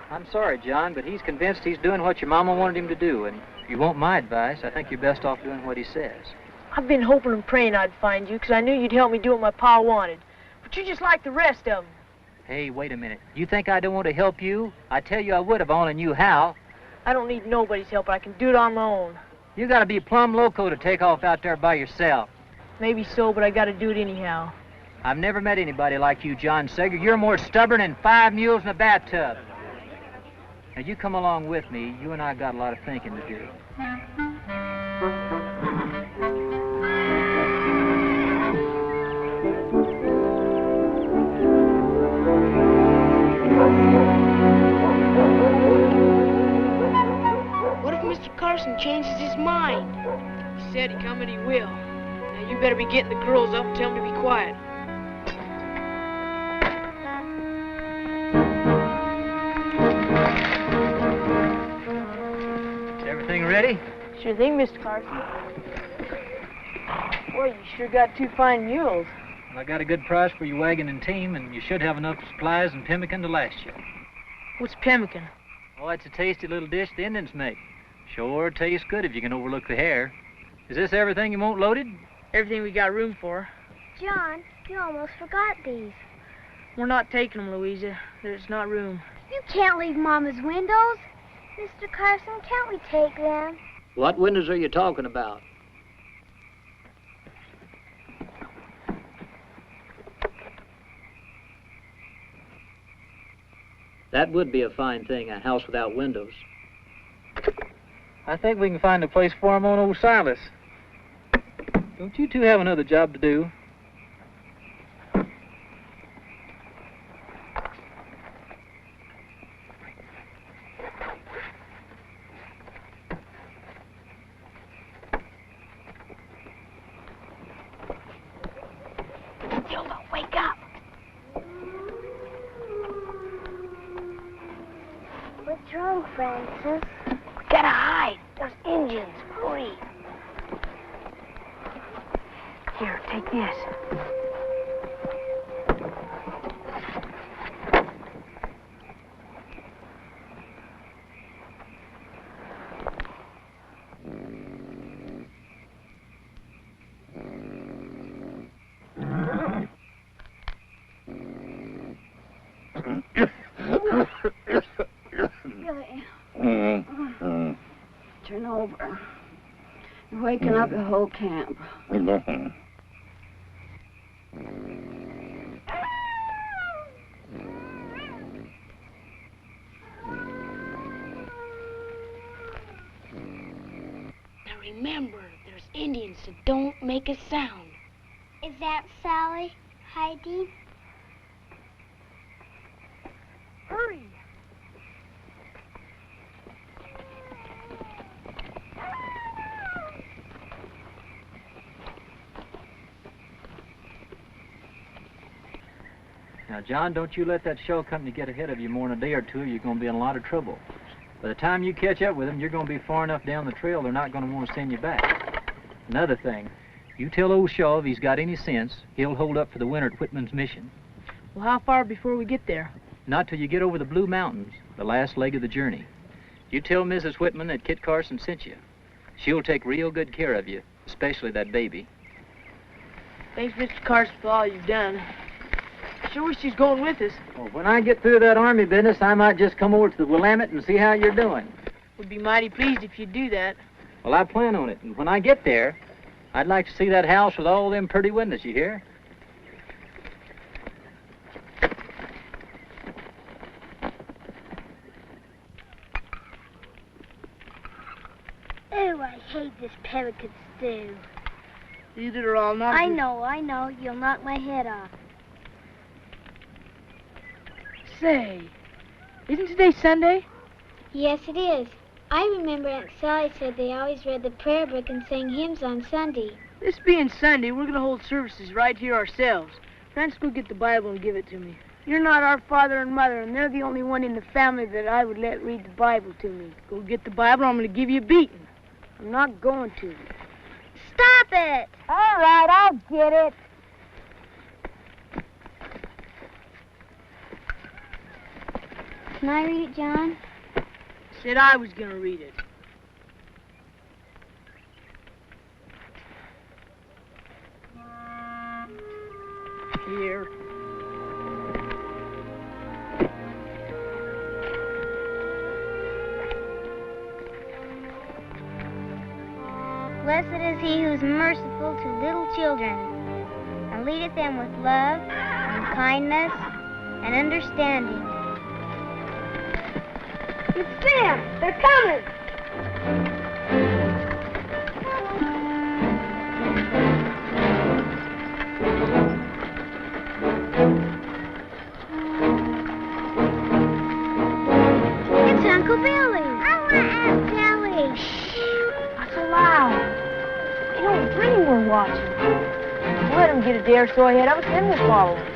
I'm sorry, John, but he's convinced he's doing what your mama wanted him to do, and if you want my advice, I think you're best off doing what he says. I've been hoping and praying I'd find you, because I knew you'd help me do what my pa wanted. But you're just like the rest of them. Hey, wait a minute. You think I don't want to help you? I tell you I would if I only knew how. I don't need nobody's help. I can do it on my own. You gotta be plumb loco to take off out there by yourself. Maybe so, but I gotta do it anyhow. I've never met anybody like you, John Sager. You're more stubborn than 5 mules in a bathtub. Now, you come along with me. You and I got a lot of thinking to do. What if Mr. Carson changes his mind? He said he come and he will. Now, you better be getting the girls up and tell them to be quiet. Ready? Sure thing, Mr. Carson. Boy, you sure got 2 fine mules. Well, I got a good price for your wagon and team, and you should have enough supplies and pemmican to last you. What's pemmican? Oh, it's a tasty little dish the Indians make. Sure tastes good if you can overlook the hair. Is this everything you want loaded? Everything we got room for. John, you almost forgot these. We're not taking them, Louisa. There's not room. You can't leave Mama's windows. Mr. Carson, can't we take them? What windows are you talking about? That would be a fine thing, a house without windows. I think we can find a place for him on old Silas. Don't you two have another job to do? What's wrong, Francis? We gotta hide. Those Indians. Hurry. Here, take this. Turn over. You're waking up the whole camp. Now remember, there's Indians, so don't make a sound. Is that Sally hiding? Hurry. Now, John, don't you let that show company get ahead of you more than a day or two, or you're going to be in a lot of trouble. By the time you catch up with them, you're going to be far enough down the trail, they're not going to want to send you back. Another thing, you tell old Shaw if he's got any sense, he'll hold up for the winter at Whitman's mission. Well, how far before we get there? Not till you get over the Blue Mountains, the last leg of the journey. You tell Mrs. Whitman that Kit Carson sent you. She'll take real good care of you, especially that baby. Thanks, Mr. Carson, for all you've done. I sure wish she's going with us. Well, when I get through that army business, I might just come over to the Willamette and see how you're doing. Would be mighty pleased if you'd do that. Well, I plan on it, and when I get there, I'd like to see that house with all them pretty windows, you hear? Oh, I hate this pelican stew. Eat it or I'll knock I you. know. You'll knock my head off. Say, isn't today Sunday? Yes, it is. I remember Aunt Sally said they always read the prayer book and sang hymns on Sunday. This being Sunday, we're going to hold services right here ourselves. Francis, go get the Bible and give it to me. You're not our father and mother, and they're the only one in the family that I would let read the Bible to me. Go get the Bible, or I'm going to give you a beating. I'm not going to. Stop it! All right, I'll get it. Can I read it, John? Said I was going to read it. Here. Blessed is he who is merciful to little children, and leadeth them with love and kindness and understanding. It's them! They're coming! It's Uncle Billy! I want Aunt Sally! Shh! Not so loud. They don't dream we're watching. Let them get a day or so ahead of us, then we'll follow them.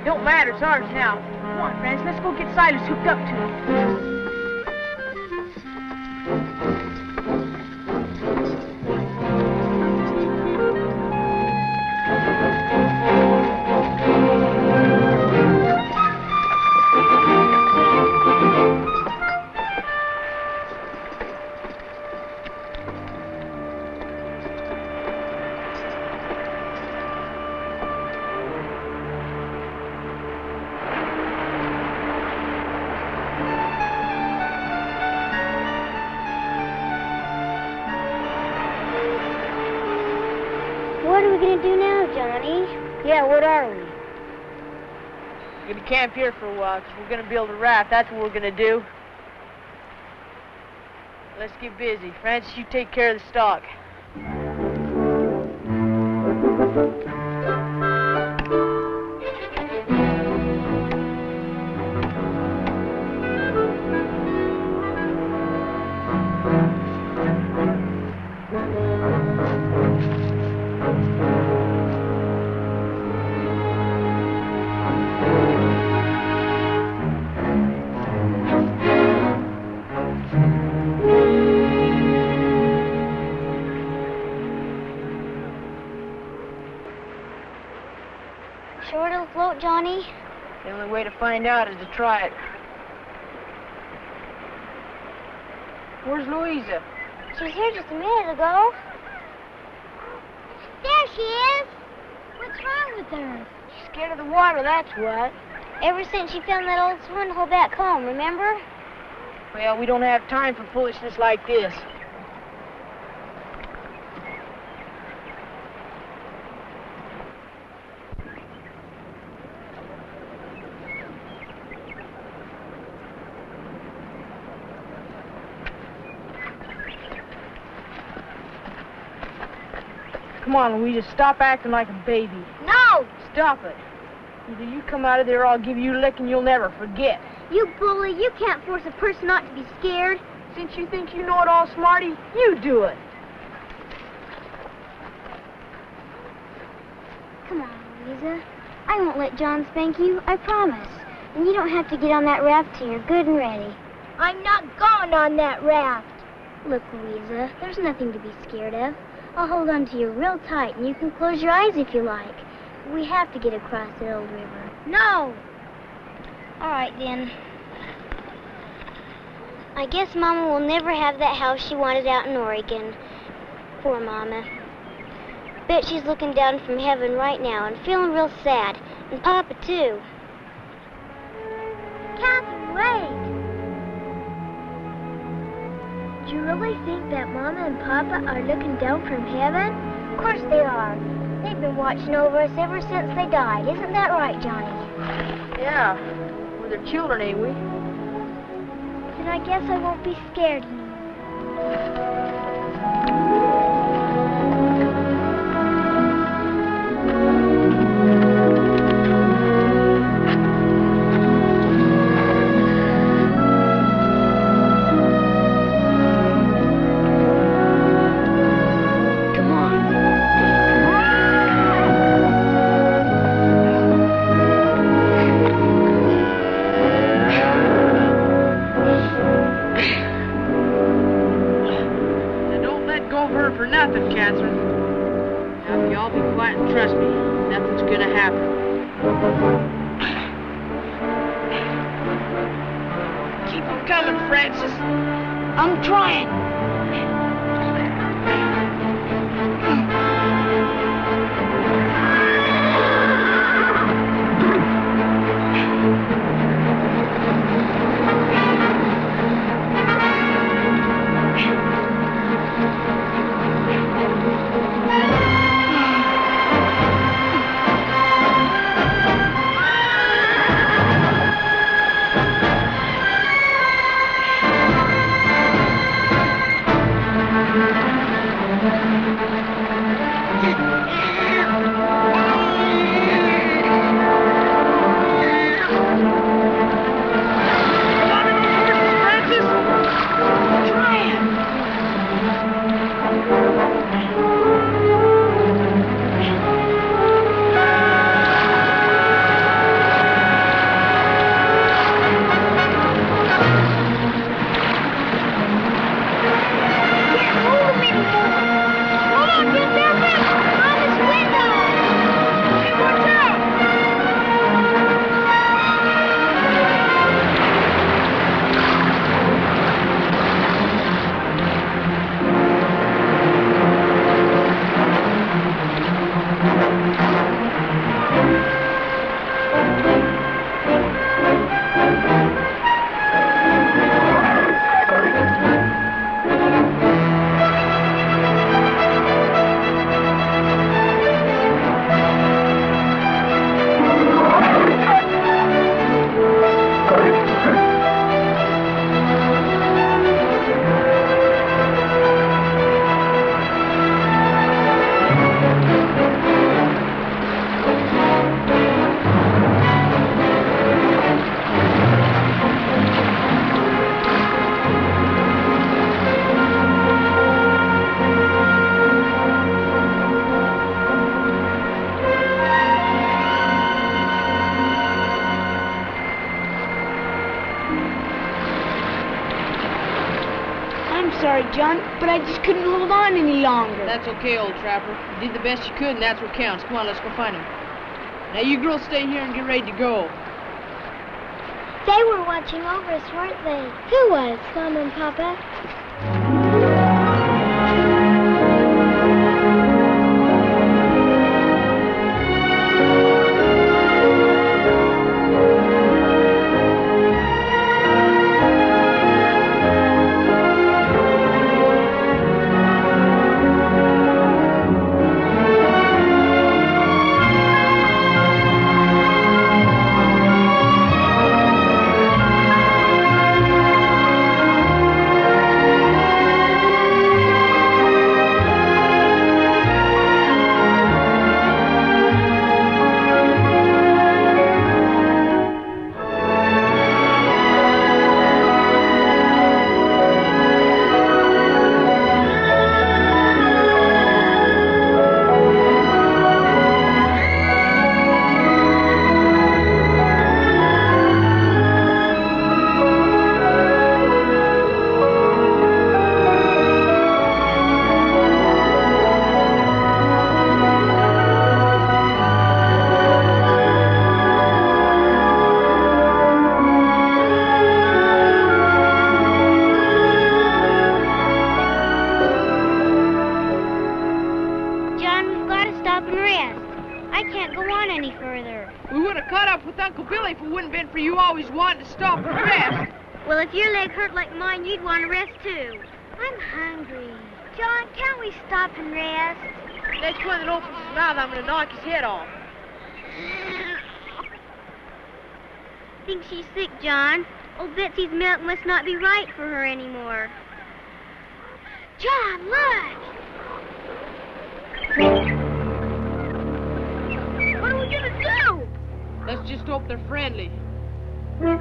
Don't matter, it's ours now. Come on, friends, let's go get Silas hooked up to it. What are we going to do now, Johnny? Yeah, what are we? We're gonna camp here for a while, 'cause we're gonna build a raft. That's what we're gonna do. Let's get busy. Francis, you take care of the stock. Sure it'll float, Johnny? The only way to find out is to try it. Where's Louisa? She was here just a minute ago. There she is! What's wrong with her? She's scared of the water, that's what. Ever since she found that old swimming hole back home, remember? Well, we don't have time for foolishness like this. Come on, Louisa, stop acting like a baby. No! Stop it. Either you come out of there or I'll give you a licking you'll never forget. You bully, you can't force a person not to be scared. Since you think you know it all, Smarty, you do it. Come on, Louisa. I won't let John spank you, I promise. And you don't have to get on that raft till you're good and ready. I'm not going on that raft. Look, Louisa, there's nothing to be scared of. I'll hold on to you real tight, and you can close your eyes if you like. We have to get across the old river. No! All right, then. I guess Mama will never have that house she wanted out in Oregon. Poor Mama. Bet she's looking down from heaven right now and feeling real sad. And Papa, too. Kathy, wait! Do you really think that Mama and Papa are looking down from heaven? Of course they are. They've been watching over us ever since they died. Isn't that right, Johnny? Yeah, we're their children, ain't we? Then I guess I won't be scared anymore. For nothing, Catherine. Now, if you all be quiet and trust me, nothing's gonna happen. Keep them coming, Francis. I'm trying. sorry, John, but I just couldn't hold on any longer. That's okay, old trapper. You did the best you could, and that's what counts. Come on, let's go find him. Now, you girls stay here and get ready to go. They were watching over us, weren't they? Who was? Mama and Papa. For you always wanting to stop and rest. Well, if your leg hurt like mine, you'd want to rest too. I'm hungry. John, can't we stop and rest? Next one that opens his mouth, I'm going to knock his head off. Think she's sick, John. Old Betsy's milk must not be right for her anymore. John, look! What are we going to do? Let's just hope they're friendly. We're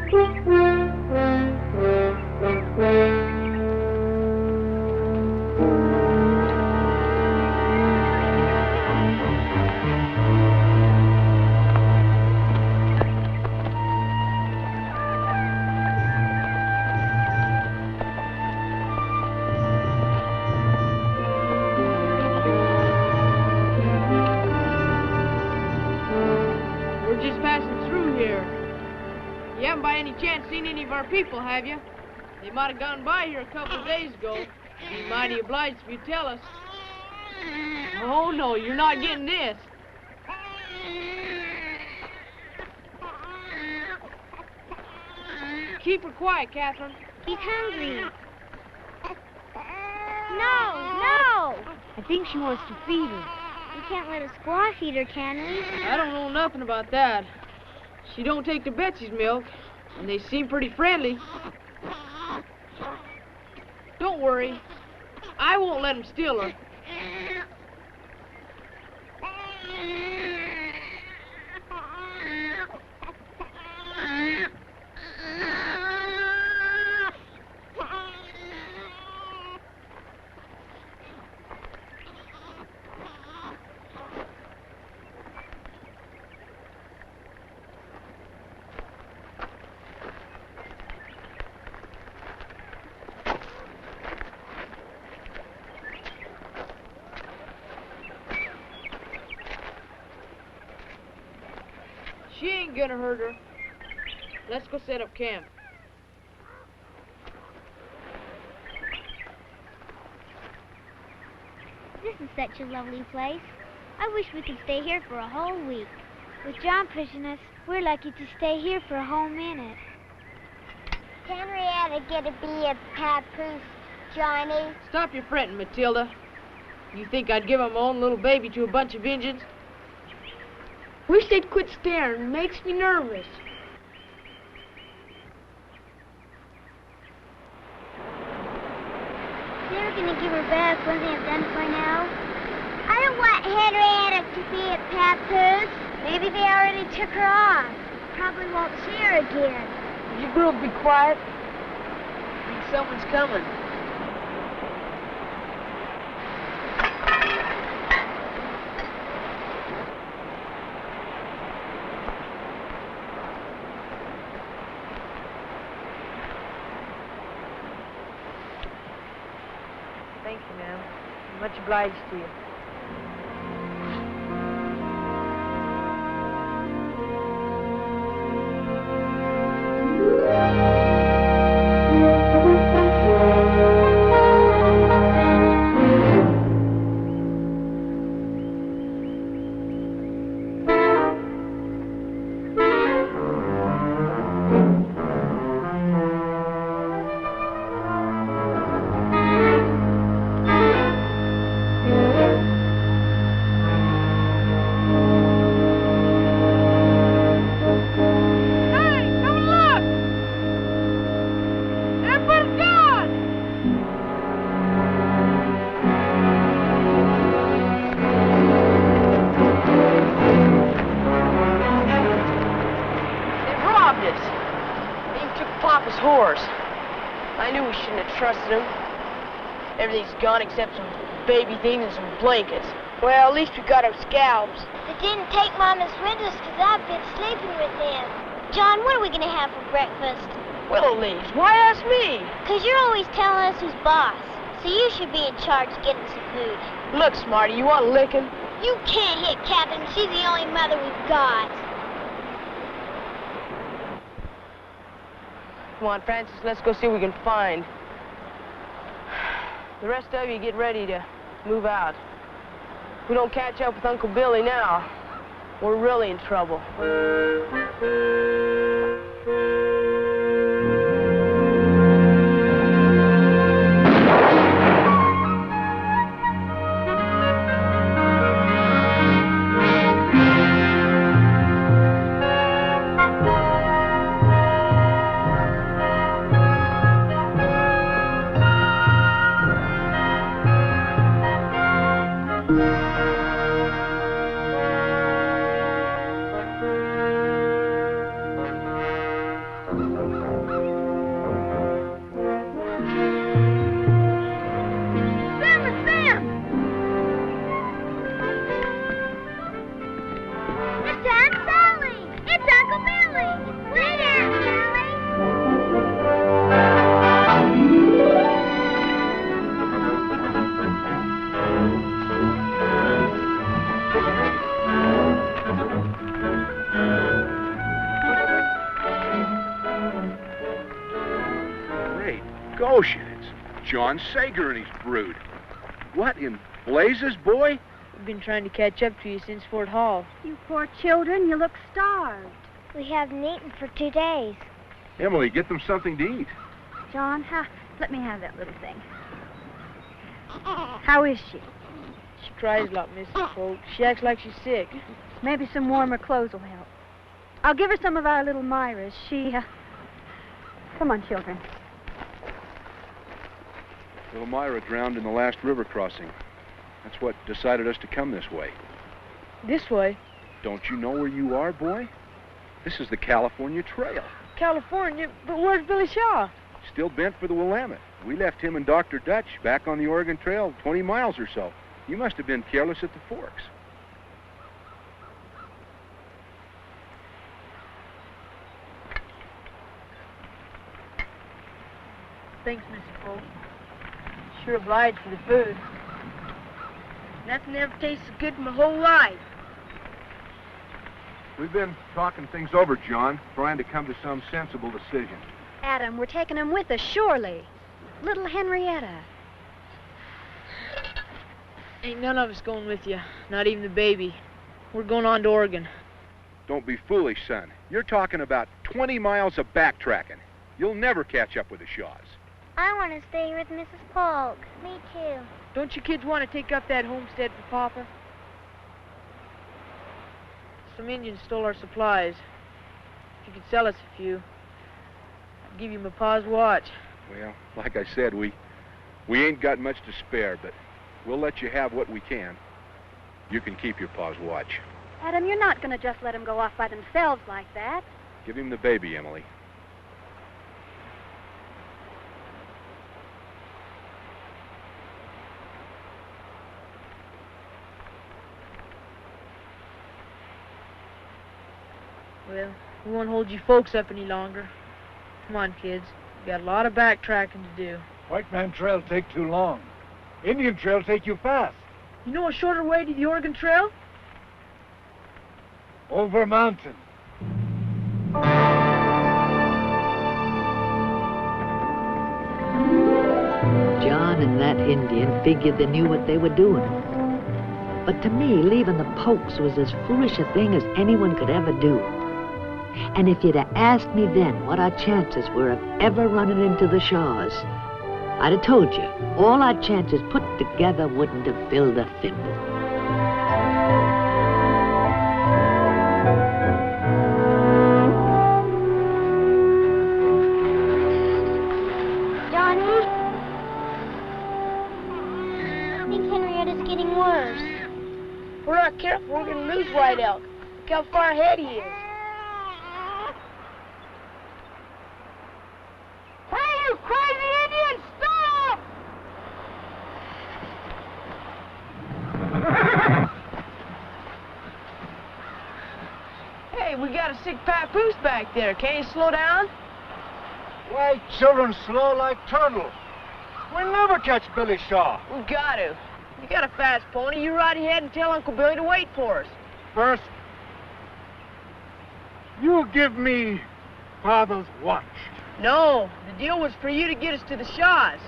just passing through here. You haven't by any chance seen any of our people, have you? They might have gone by here a couple of days ago. Be mighty obliged if you tell us. Oh, no, you're not getting this. Keep her quiet, Catherine. He's hungry. No! I think she wants to feed her. We can't let a squaw feed her, can we? I don't know nothing about that. She don't take to Betsy's milk, and they seem pretty friendly. Don't worry. I won't let them steal her. She ain't gonna hurt her. Let's go set up camp. This is such a lovely place. I wish we could stay here for a whole week. With John pushing us, we're lucky to stay here for a whole minute. Henrietta get to be a papoose, Johnny? Stop your fretting, Matilda. You think I'd give my own little baby to a bunch of Injuns? Wish they'd quit staring. Makes me nervous. They were going to give her back when they have done for now. I don't want Henrietta to be a papoose. Maybe they already took her off. Probably won't see her again. You girls be quiet. I think someone's coming. Thank you, ma'am. Much obliged to you. Everything's gone except some baby things and some blankets. Well, at least we got our scalps. They didn't take Mama's windows because I've been sleeping with them. John, what are we going to have for breakfast? Willow leaves. Why ask me? Because you're always telling us who's boss. So you should be in charge of getting some food. Look, Smarty, you want licking? You can't hit Catherine. She's the only mother we've got. Come on, Francis, let's go see what we can find. The rest of you get ready to move out. If we don't catch up with Uncle Billy now, we're really in trouble. Ocean, it's John Sager and his brood. What in blazes, boy? We've been trying to catch up to you since Fort Hall. You poor children, you look starved. We haven't eaten for 2 days. Emily, get them something to eat. John, let me have that little thing. How is she? She cries a lot, Mrs. Polk. She acts like she's sick. Maybe some warmer clothes will help. I'll give her some of our little Myra's. Come on, children. Little Myra drowned in the last river crossing. That's what decided us to come this way. This way? Don't you know where you are, boy? This is the California Trail. California? But where's Billy Shaw? Still bent for the Willamette. We left him and Dr. Dutch back on the Oregon Trail 20 miles or so. You must have been careless at the forks. Thanks, Mr. Polk. Sure obliged for the food. Nothing ever tastes so good in my whole life. We've been talking things over, John, trying to come to some sensible decision. Adam, we're taking him with us, surely. Little Henrietta. Ain't none of us going with you, not even the baby. We're going on to Oregon. Don't be foolish, son. You're talking about 20 miles of backtracking. You'll never catch up with the Shaws. I want to stay with Mrs. Polk. Me too. Don't you kids want to take up that homestead for Papa? Some Indians stole our supplies. If you could sell us a few, I'd give you my pa's watch. Well, like I said, we ain't got much to spare, but we'll let you have what we can. You can keep your pa's watch. Adam, you're not going to just let them go off by themselves like that. Give him the baby, Emily. Well, we won't hold you folks up any longer. Come on, kids. We got a lot of backtracking to do. White Man Trail take too long. Indian trail take you fast. You know a shorter way to the Oregon Trail? Over mountain. John and that Indian figured they knew what they were doing. But to me, leaving the Pokes was as foolish a thing as anyone could ever do. And if you'd have asked me then what our chances were of ever running into the Shaws, I'd have told you all our chances put together wouldn't have filled a thimble. Johnny? I think Henrietta's getting worse. If we're not careful, we're going to lose White Elk. Look how far ahead he is. Hey, you crazy Indian, stop! Hey, we got a sick papoose back there. Can't you slow down? Why, children slow like turtles. We'll never catch Billy Shaw. We got to. You got a fast pony. You ride ahead and tell Uncle Billy to wait for us. First, you give me Father's watch. No, the deal was for you to get us to the Shaws.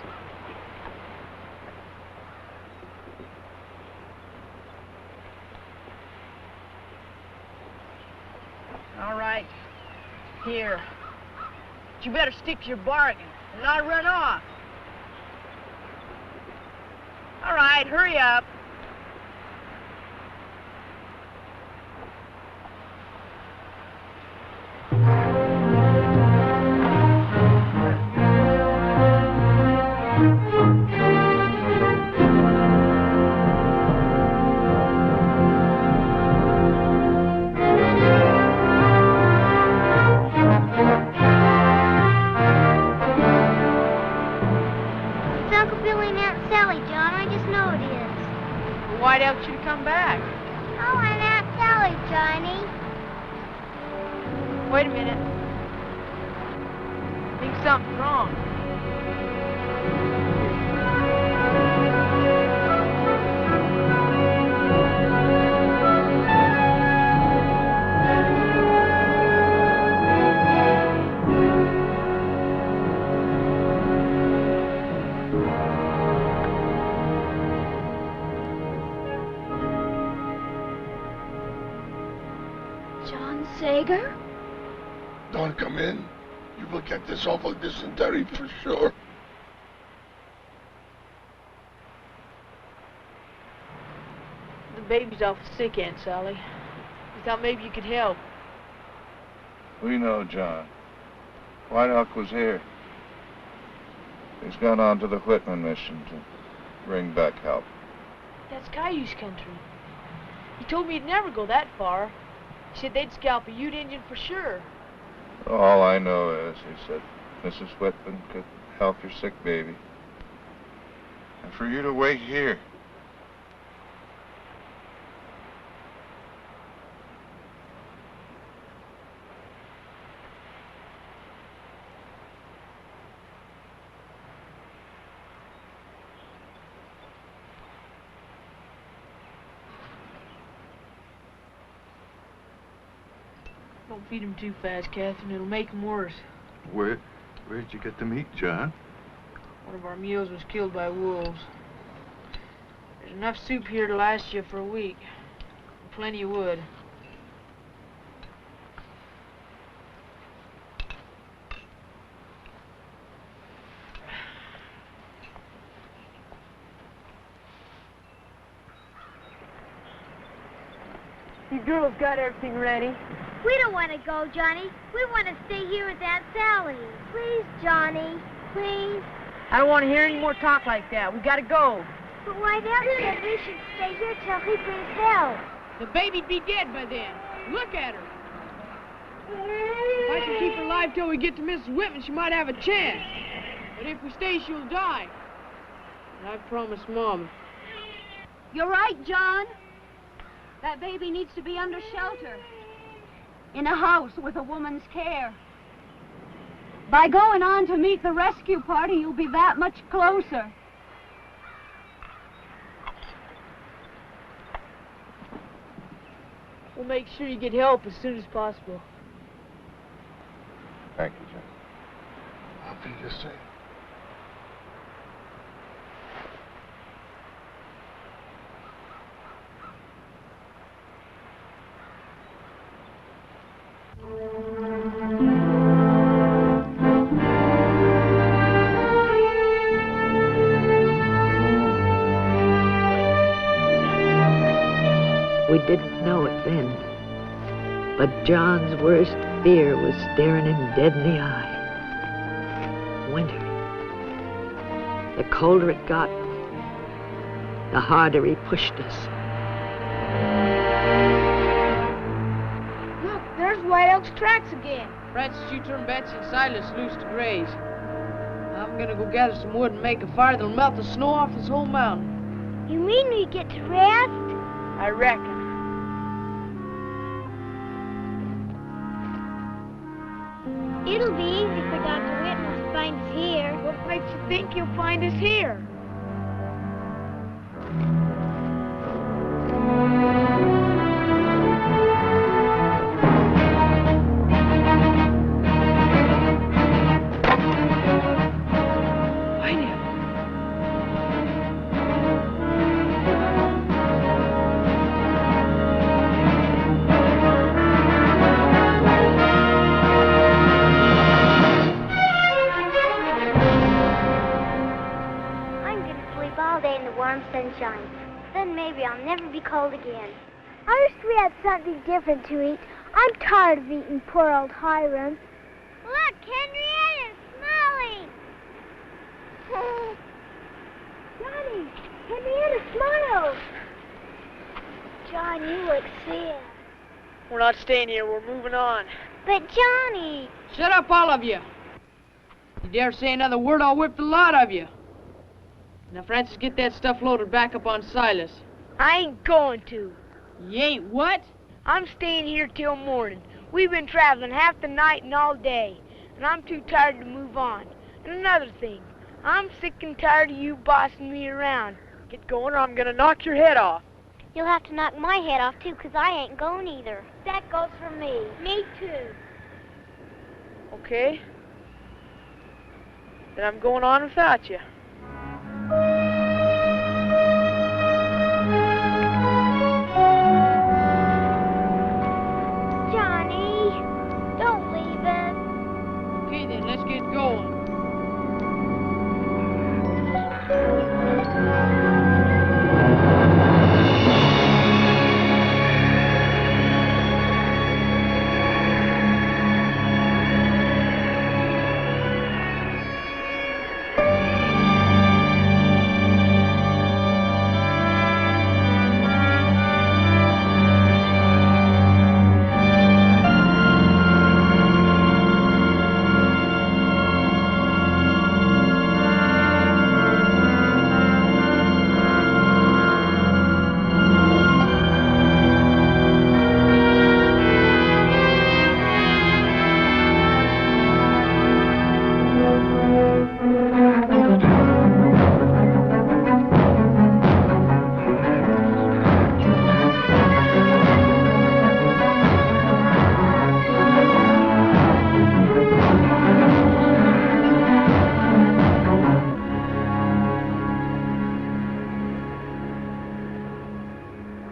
All right. Here. But you better stick to your bargain and not run off. All right, hurry up. It's Uncle Billy and Aunt Sally, John. I just know it is. White Elk should come back. Oh, and Aunt Sally, Johnny. Wait a minute. I think something's wrong. John Sager? Don't come in. You will get this awful dysentery for sure. The baby's awful sick, Aunt Sally. We thought maybe you could help. We know, John. White Elk was here. He's gone on to the Whitman mission to bring back help. That's Cayuse country. He told me he'd never go that far. He said they'd scalp a Ute Indian for sure. All I know is, he said, Mrs. Whitman could help your sick baby. And for you to wait here. Don't feed him too fast, Catherine. It'll make him worse. Where'd you get the meat, John? One of our mules was killed by wolves. There's enough soup here to last you for a week. And plenty of wood. You girls got everything ready? We don't want to go, Johnny. We want to stay here with Aunt Sally. Please, Johnny. Please. I don't want to hear any more talk like that. We gotta go. But White Elk said we should stay here till he brings help. The baby'd be dead by then. Look at her. If I can keep her alive till we get to Mrs. Whitman, she might have a chance. But if we stay, she'll die. And I promised Mom. You're right, John. That baby needs to be under shelter. In a house with a woman's care. By going on to meet the rescue party, you'll be that much closer. We'll make sure you get help as soon as possible. Thank you, Jim. I'll be the same. We didn't know it then, but John's worst fear was staring him dead in the eye. Winter. The colder it got, the harder he pushed us. Look, there's White Elk's tracks again. Francis, you turn Betsy and Silas loose to graze. I'm gonna go gather some wood and make a fire that'll melt the snow off this whole mountain. You mean we get to rest? I reckon. It'll be easy for Dr. Whitman to find us here. What makes you think he'll find us here? Sunshine. Then maybe I'll never be cold again. I wish we had something different to eat. I'm tired of eating poor old Hiram. Look, Henrietta's smiling. Johnny, Henrietta smiled. John, you look sad. We're not staying here. We're moving on. But Johnny. Shut up, all of you. You dare say another word, I'll whip the lot of you. Now, Francis, get that stuff loaded back up on Silas. I ain't going to. You ain't what? I'm staying here till morning. We've been traveling half the night and all day, and I'm too tired to move on. And another thing, I'm sick and tired of you bossing me around. Get going or I'm gonna knock your head off. You'll have to knock my head off, too, because I ain't going either. That goes for me. Me, too. Okay. Then I'm going on without you. Johnny, don't leave us. Okay, then, let's get going.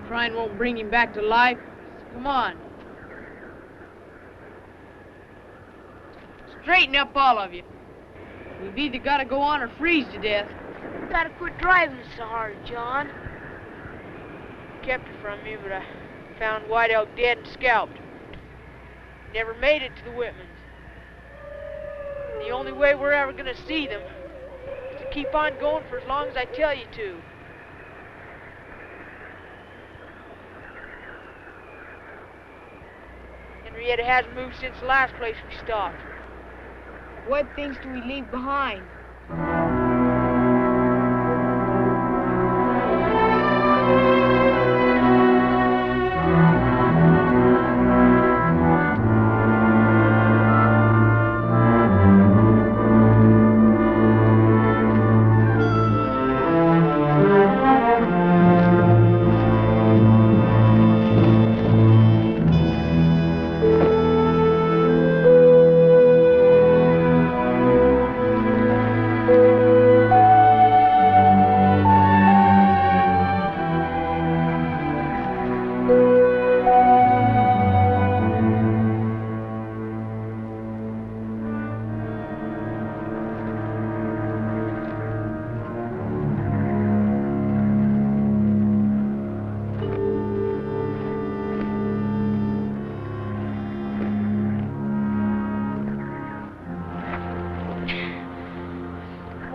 Crying won't bring him back to life. Come on. Straighten up, all of you. We've either got to go on or freeze to death. Gotta quit driving so hard, John. Kept her from me, but I found White Elk dead and scalped. Never made it to the Whitmans. The only way we're ever gonna see them is to keep on going for as long as I tell you to. Henrietta hasn't moved since the last place we stopped. What things do we leave behind?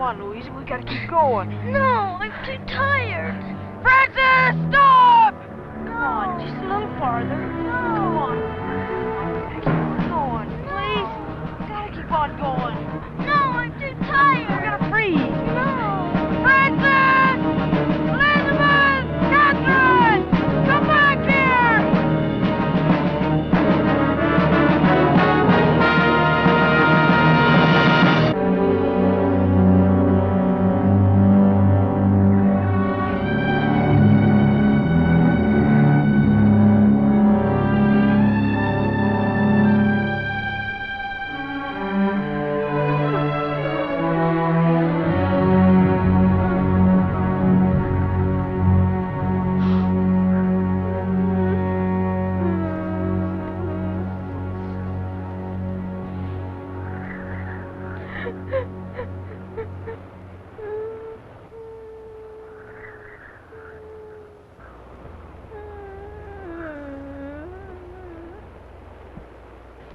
on, Louisa. We gotta keep going. No, I'm too tired. Francis, stop! Come on, just a little farther. Come on. Keep on going, please. Gotta keep on going. No, I'm too tired. We're gonna freeze. No. Francis! Elizabeth! Catherine! Come back here!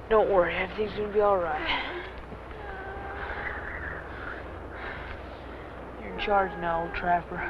Don't worry, everything's gonna be all right. You're in charge now, old trapper.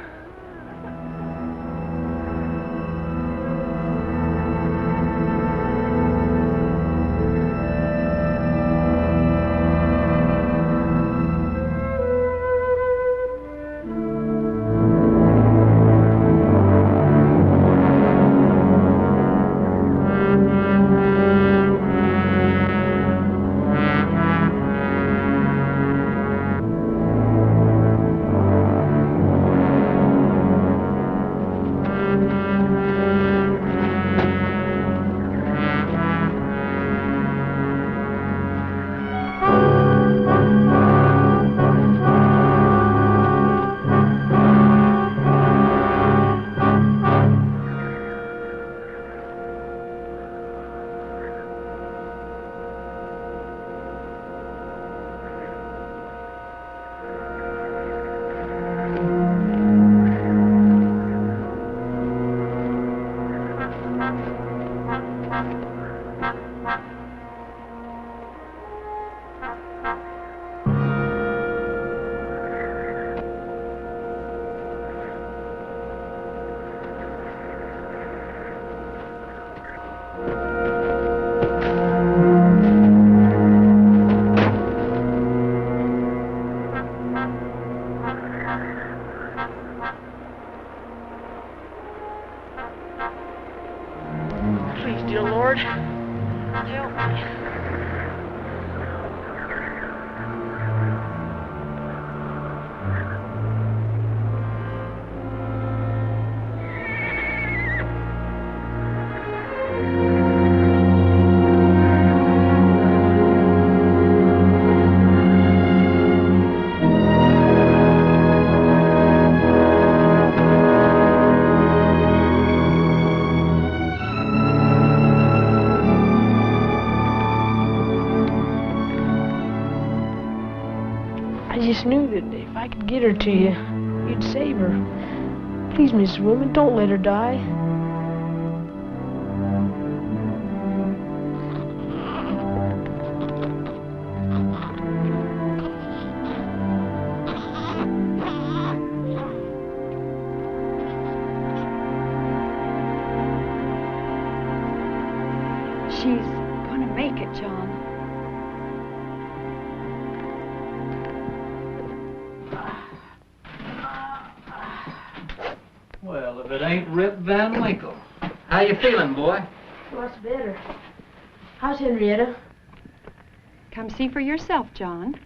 Please, dear Lord, help me. I just knew that if I could get her to you, you'd save her. Please, Mrs. Whitman, don't let her die. She's gonna make it, John. Well, if it ain't Rip Van Winkle. How you feeling, boy? What's better? How's Henrietta? Come see for yourself, John.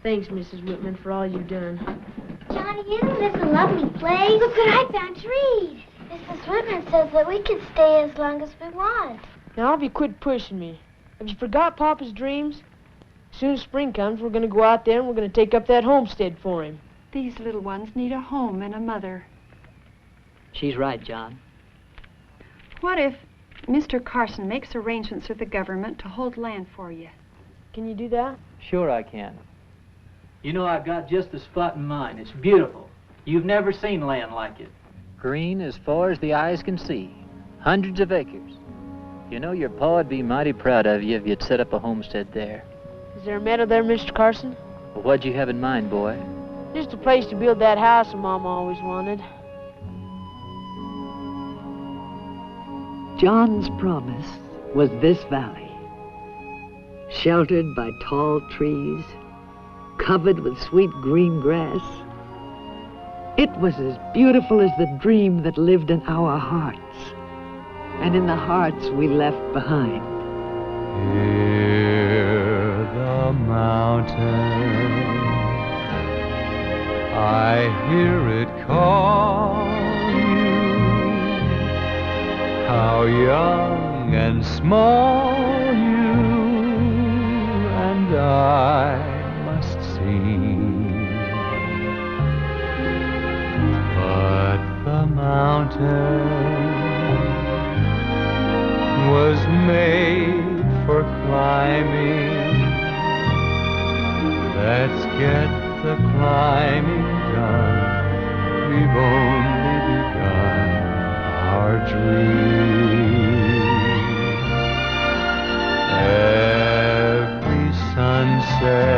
Thanks, Mrs. Whitman, for all you've done. Johnny, isn't this a lovely place? Look what I found to read. Mrs. Whitman says that we can stay as long as we want. Now, have you quit pushing me? Have you forgot Papa's dreams? As soon as spring comes, we're going to go out there and we're going to take up that homestead for him. These little ones need a home and a mother. She's right, John. What if Mr. Carson makes arrangements with the government to hold land for you? Can you do that? Sure I can. You know, I've got just the spot in mind. It's beautiful. You've never seen land like it. Green as far as the eyes can see. Hundreds of acres. You know, your pa would be mighty proud of you if you'd set up a homestead there. Is there a meadow there, Mr. Carson? Well, what'd you have in mind, boy? Just a place to build that house Mama always wanted. John's promise was this valley, sheltered by tall trees, covered with sweet green grass. It was as beautiful as the dream that lived in our hearts, and in the hearts we left behind. Hear the mountain, I hear it call you. How young and small you and I must seem. But the mountain was made for climbing. Let's get the climbing done. We've only begun our dream. Every sunset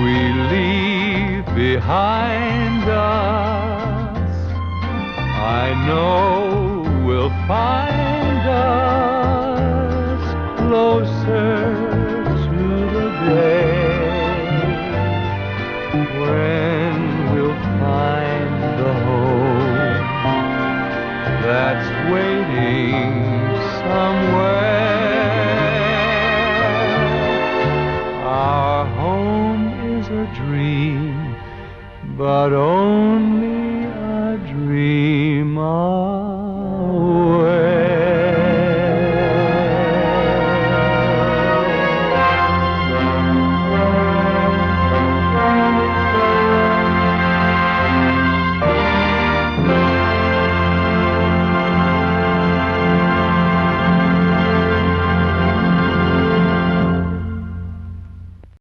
we leave behind us, I know will find us closer to the day when we'll find the home that's waiting somewhere. Our home is a dream, but only a dream of